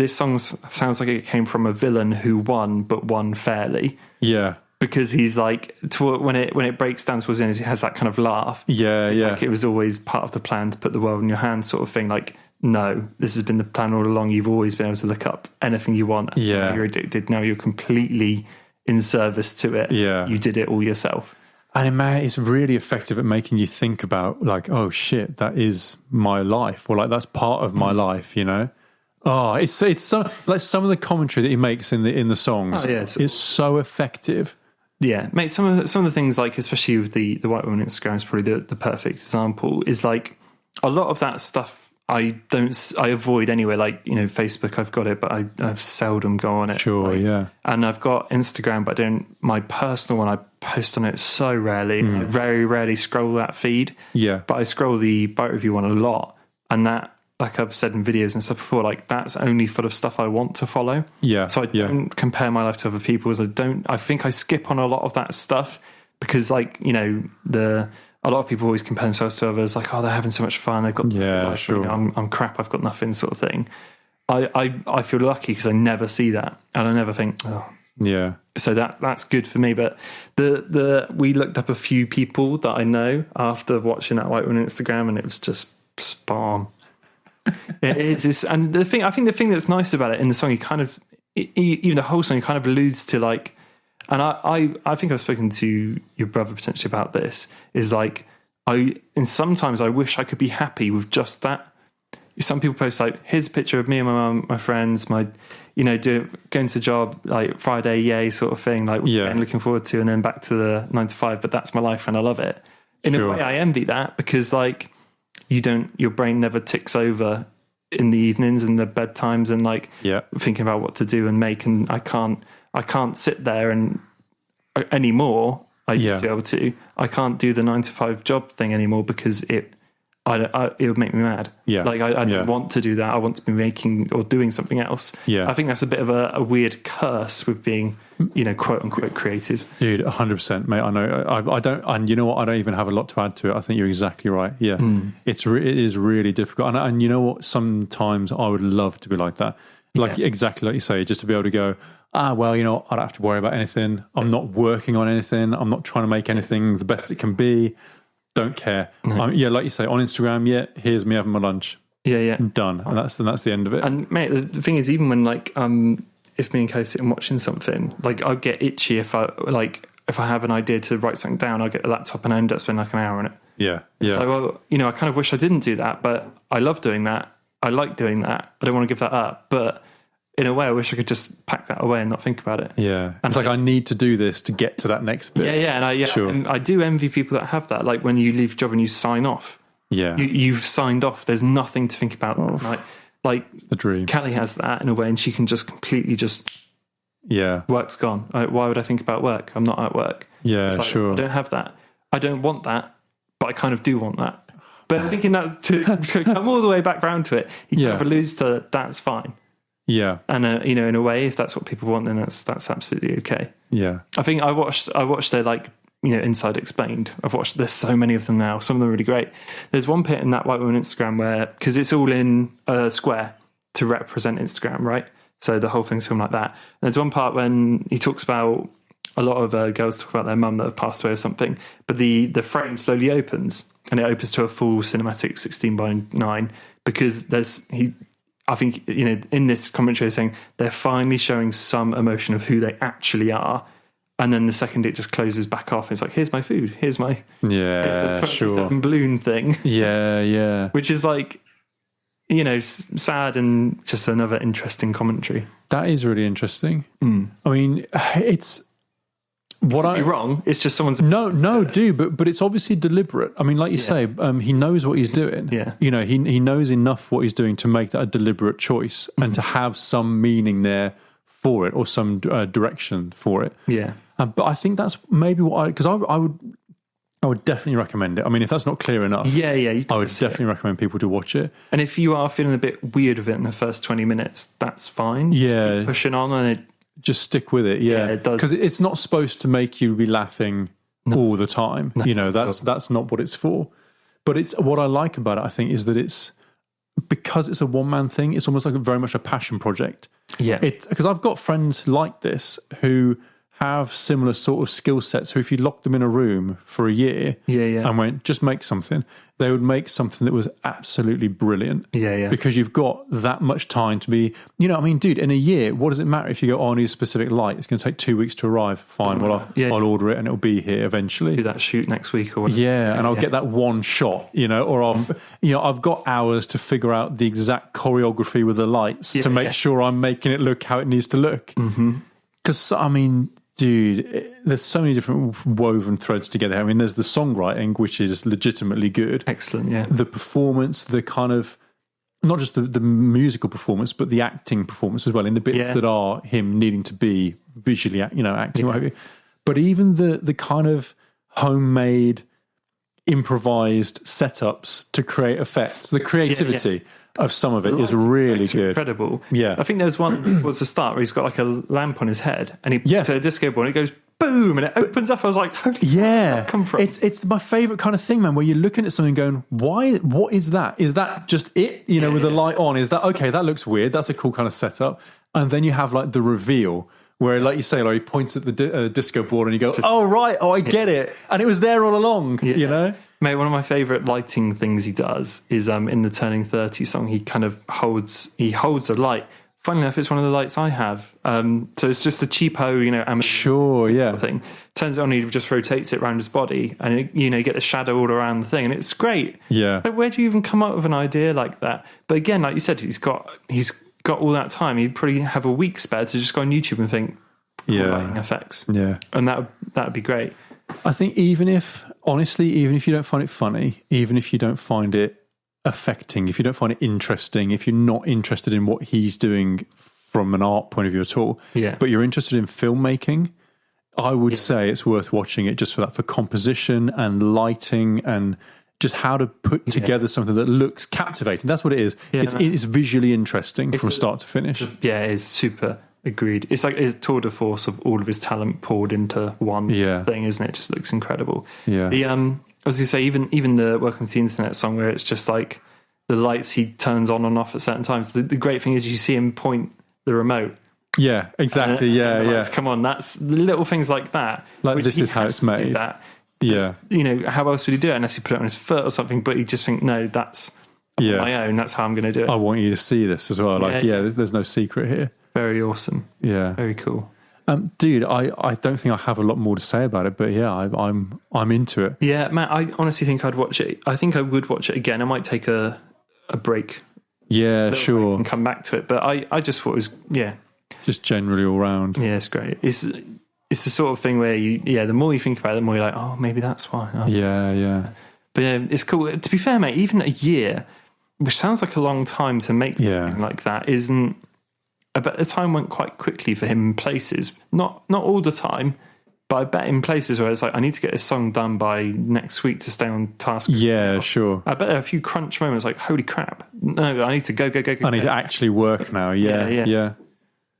song sounds like it came from a villain who won, but won fairly. Yeah. Because he's like, when it breaks down towards the end, he has that kind of laugh. Like it was always part of the plan to put the world in your hands sort of thing. Like, no, this has been the plan all along. You've always been able to look up anything you want. You're addicted. Now you're completely in service to it. You did it all yourself. And it's really effective at making you think about, like, oh shit, that is my life, or like that's part of my life, you know. It's so, like, some of the commentary that he makes in the songs is so effective. Yeah, mate. Some of the things, like especially with the white woman Instagram, is probably the perfect example. Is like a lot of that stuff I avoid anyway. Like, you know, Facebook, I've got it, but I seldom go on it. And I've got Instagram, but I don't. My personal one, I post on it so rarely. I very rarely scroll that feed. But I scroll the bite review one a lot, and that, like I've said in videos and stuff before, like that's only full of stuff I want to follow. So I don't compare my life to other people's. I think I skip on a lot of that stuff because, like, you know, the a lot of people always compare themselves to others, like, oh, they're having so much fun, they've got life, sure. you know, I'm crap, I've got nothing, sort of thing. I feel lucky because I never see that, and I never think, oh. Yeah. So that's good for me. But we looked up a few people that I know after watching that White Woman on Instagram, and it was just spam. It is, and I think the thing that's nice about it in the song, even the whole song, kind of alludes to like, and I think I've spoken to your brother potentially about this, is like, and sometimes I wish I could be happy with just that. Some people post like, here's a picture of me and my mum, my friends, going to the job, like Friday, yay, sort of thing, like and looking forward to, and then back to the 9 to 5, but that's my life and I love it. In a way I envy that, because like your brain never ticks over in the evenings and the bedtimes and like thinking about what to do and make, and I can't sit there and anymore. I used to be able to. I can't do the 9 to 5 job thing anymore because it would make me mad. Yeah. Like I don't want to do that. I want to be making or doing something else. Yeah. I think that's a bit of a weird curse with being, quote unquote creative. Dude, 100%, mate. I know. I don't, and you know what? I don't even have a lot to add to it. I think you're exactly right. Yeah. It is really difficult. And you know what? Sometimes I would love to be like that. Like exactly like you say, just to be able to go, well, I don't have to worry about anything. I'm not working on anything. I'm not trying to make anything the best it can be. Don't care. No. Like you say, on Instagram, here's me having my lunch. Done. And that's the end of it. And mate, the thing is, even when like if me and Kay sit and watching something, like I'll get itchy if I have an idea to write something down, I'll get a laptop and I end up spending like an hour on it. Yeah. So I kind of wish I didn't do that, but I love doing that. I like doing that. I don't want to give that up, but in a way, I wish I could just pack that away and not think about it. Yeah. And it's like, I need to do this to get to that next bit. And I do envy people that have that. Like when you leave a job and you sign off. Yeah. You've signed off. There's nothing to think about. Like it's the dream. Callie has that in a way, and she can just completely work's gone. Why would I think about work? I'm not at work. Yeah, like, sure. I don't have that. I don't want that, but I kind of do want that. But I think in that to come all the way back round to it, you kind of alludes to that's fine. Yeah, and in a way, if that's what people want, then that's absolutely okay. Yeah, I think I watched their Inside Explained. There's so many of them now. Some of them are really great. There's one bit in that White Woman Instagram where, because it's all in a square to represent Instagram, right? So the whole thing's filmed like that. And there's one part when he talks about a lot of girls talk about their mum that have passed away or something, but the frame slowly opens and it opens to a full cinematic 16:9 because I think, in this commentary saying they're finally showing some emotion of who they actually are. And then the second it just closes back off, it's like, here's my food. Here's the 27 balloon thing. Yeah. Which is like, sad and just another interesting commentary. That is really interesting. I mean, it's... What I be wrong? It's just someone's but it's obviously deliberate. I mean, like you say, he knows what he's doing. Yeah, he knows enough what he's doing to make that a deliberate choice and to have some meaning there for it or some direction for it. Yeah, but I think that's maybe what I would definitely recommend it. I mean, if that's not clear enough, I would definitely recommend people to watch it. And if you are feeling a bit weird with it in the first 20 minutes, that's fine. Yeah, just keep pushing on and it. Just stick with it, it does, because it's not supposed to make you be laughing all the time. No, that's not what it's for. But it's what I like about it. I think is that it's because it's a one-man thing. It's almost like very much a passion project. Yeah, because I've got friends like this who have similar sort of skill sets who, if you locked them in a room for a year and went, just make something, they would make something that was absolutely brilliant. Yeah. Because you've got that much time to be, dude, in a year, what does it matter if you go, I need a specific light? It's going to take 2 weeks to arrive. Fine, I'll order it and it'll be here eventually. Do that shoot next week or whatever. Yeah, and I'll get that one shot, or I've got hours to figure out the exact choreography with the lights to make sure I'm making it look how it needs to look. Because, dude, there's so many different woven threads together. I mean, there's the songwriting, which is legitimately good. Excellent, yeah. The performance, the kind of, not just the musical performance, but the acting performance as well, in the bits that are him needing to be visually, acting, what have you. But even the kind of homemade, improvised setups to create effects, the creativity of some of it is really good. Incredible. Yeah. I think there's one towards the start where he's got like a lamp on his head and he puts a disco ball and it goes boom, and it opens up. I was like, holy where did that come from? It's my favourite kind of thing, man, where you're looking at something going, what is that? Is that just it? With the light on, is that, okay, that looks weird. That's a cool kind of setup. And then you have like the reveal where, like you say, like he points at the disco ball and you go, oh, right. Oh, I get it. And it was there all along, Mate, one of my favourite lighting things he does is in the Turning 30 song, he kind of holds a light. Funnily enough, it's one of the lights I have. So it's just a cheapo, amateur sort of thing. Turns it on, he just rotates it around his body, and you get the shadow all around the thing, and it's great. Yeah. Like, where do you even come up with an idea like that? But again, like you said, he's got all that time. He'd probably have a week spare to just go on YouTube and think, lighting effects. Yeah. And that would be great. I think even if you don't find it funny, even if you don't find it affecting, if you don't find it interesting, if you're not interested in what he's doing from an art point of view at all, but you're interested in filmmaking, I would say it's worth watching it just for that, for composition and lighting and just how to put together something that looks captivating. That's what it is. It's visually interesting from start to finish. It is super. Agreed. It's like his tour de force of all of his talent poured into one thing, isn't it? It just looks incredible. Yeah. The I was going to say, even the Welcome to the Internet song, where it's just like the lights he turns on and off at certain times. The great thing is you see him point the remote. Yeah, exactly. And the lights come on. That's the little things like that. Like, this is how it's made. That. How else would he do it unless he put it on his foot or something? But he just think, no, that's my own. That's how I'm going to do it. I want you to see this as well. Like, there's no secret here. Very awesome. Yeah. Very cool. Dude, I don't think I have a lot more to say about it, but I'm into it. Yeah, Matt, I honestly think I'd watch it. I think I would watch it again. I might take a break. Yeah, sure. And come back to it. But I just thought it was, just generally all round. Yeah, it's great. It's the sort of thing where the more you think about it, the more you're like, oh, maybe that's why. Oh. Yeah. But it's cool. To be fair, mate, even a year, which sounds like a long time to make something like that, isn't. I bet the time went quite quickly for him in places. Not all the time, but I bet in places where it's like, I need to get this song done by next week to stay on task. Yeah, sure. I bet there are a few crunch moments like, holy crap. No, I need to go. I need to actually work now. Yeah.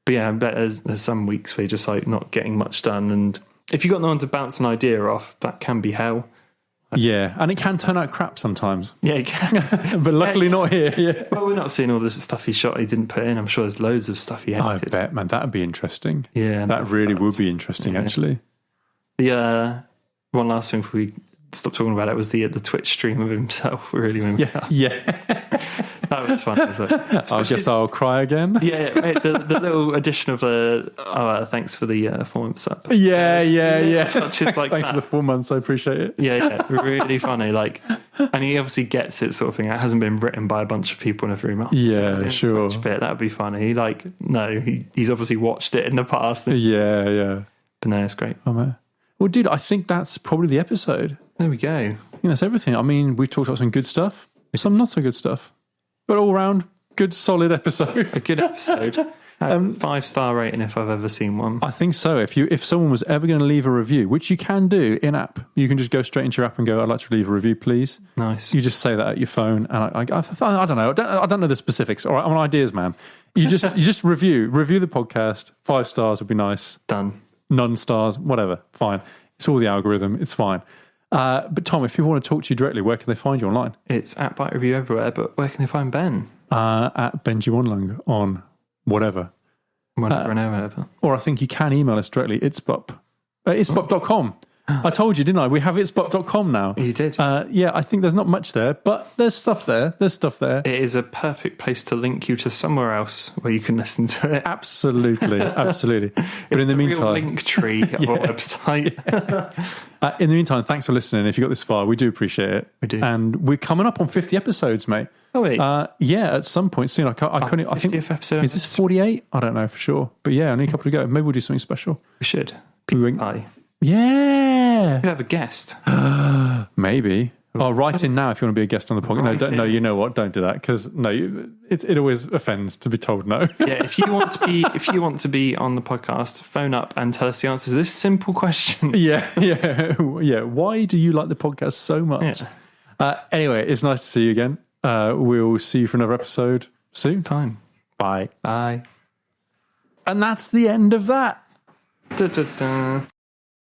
But I bet there's some weeks where you're just like not getting much done. And if you've got no one to bounce an idea off, that can be hell. Yeah, and it can turn out crap sometimes. Yeah, it can. But luckily not here. Yeah. Well, we're not seeing all the stuff he shot he didn't put in. I'm sure there's loads of stuff he hated. I bet, man, that would be interesting. Yeah. That really would be interesting, actually. The one last thing before we stop talking about it was the Twitch stream of himself. Really made me laugh. Yeah. That was fun. I guess I'll cry again. Yeah, mate, the little addition of thanks for the 4 months up. Yeah. Touches like thanks that. for the 4 months. I appreciate it. Yeah, really funny. Like, and he obviously gets it, sort of thing. It hasn't been written by a bunch of people in every month. Yeah, sure. Bit that would be funny. Like, no, he's obviously watched it in the past. Yeah. But no, it's great. Oh man. Well, dude, I think that's probably the episode. There we go. I think that's everything. I mean, we've talked about some good stuff, some not so good stuff. But all round, good, solid episode. A good episode. 5-star rating if I've ever seen one. I think so. If someone was ever going to leave a review, which you can do in app, you can just go straight into your app and go, I'd like to leave a review, please. Nice. You just say that at your phone, and I don't know. I don't know the specifics. All right, I'm an ideas man. You just review the podcast. 5 stars would be nice. Done. None stars, whatever. Fine. It's all the algorithm. It's fine. But Tom, if people want to talk to you directly, where can they find you online? It's at Bite Review everywhere, but where can they find Ben? At Benji Wanlung on whatever. Whatever. Or I think you can email us directly, ITSBUP. ITSBUP.com. I told you, didn't I? We have ITSBUP.com now. You did. Yeah, I think there's not much there, but there's stuff there. It is a perfect place to link you to somewhere else where you can listen to it. Absolutely. But in the meantime, link tree of our website. In the meantime, thanks for listening. If you got this far, we do appreciate it. We do. And we're coming up on 50 episodes, mate. Oh, wait. Yeah, at some point soon. I couldn't. I think 50th episode. Is this 48? I don't know for sure. But yeah, only a couple to go. Maybe we'll do something special. We should. Pizza pie. Yeah. We have a guest. Maybe. Oh, write in now if you want to be a guest on the podcast. No, you know what? Don't do that because it always offends to be told no. Yeah, if you want to be on the podcast, phone up and tell us the answer to this simple question. Yeah. Why do you like the podcast so much? Yeah. Anyway, it's nice to see you again. We'll see you for another episode soon. Bye. Bye. And that's the end of that. Da, da, da.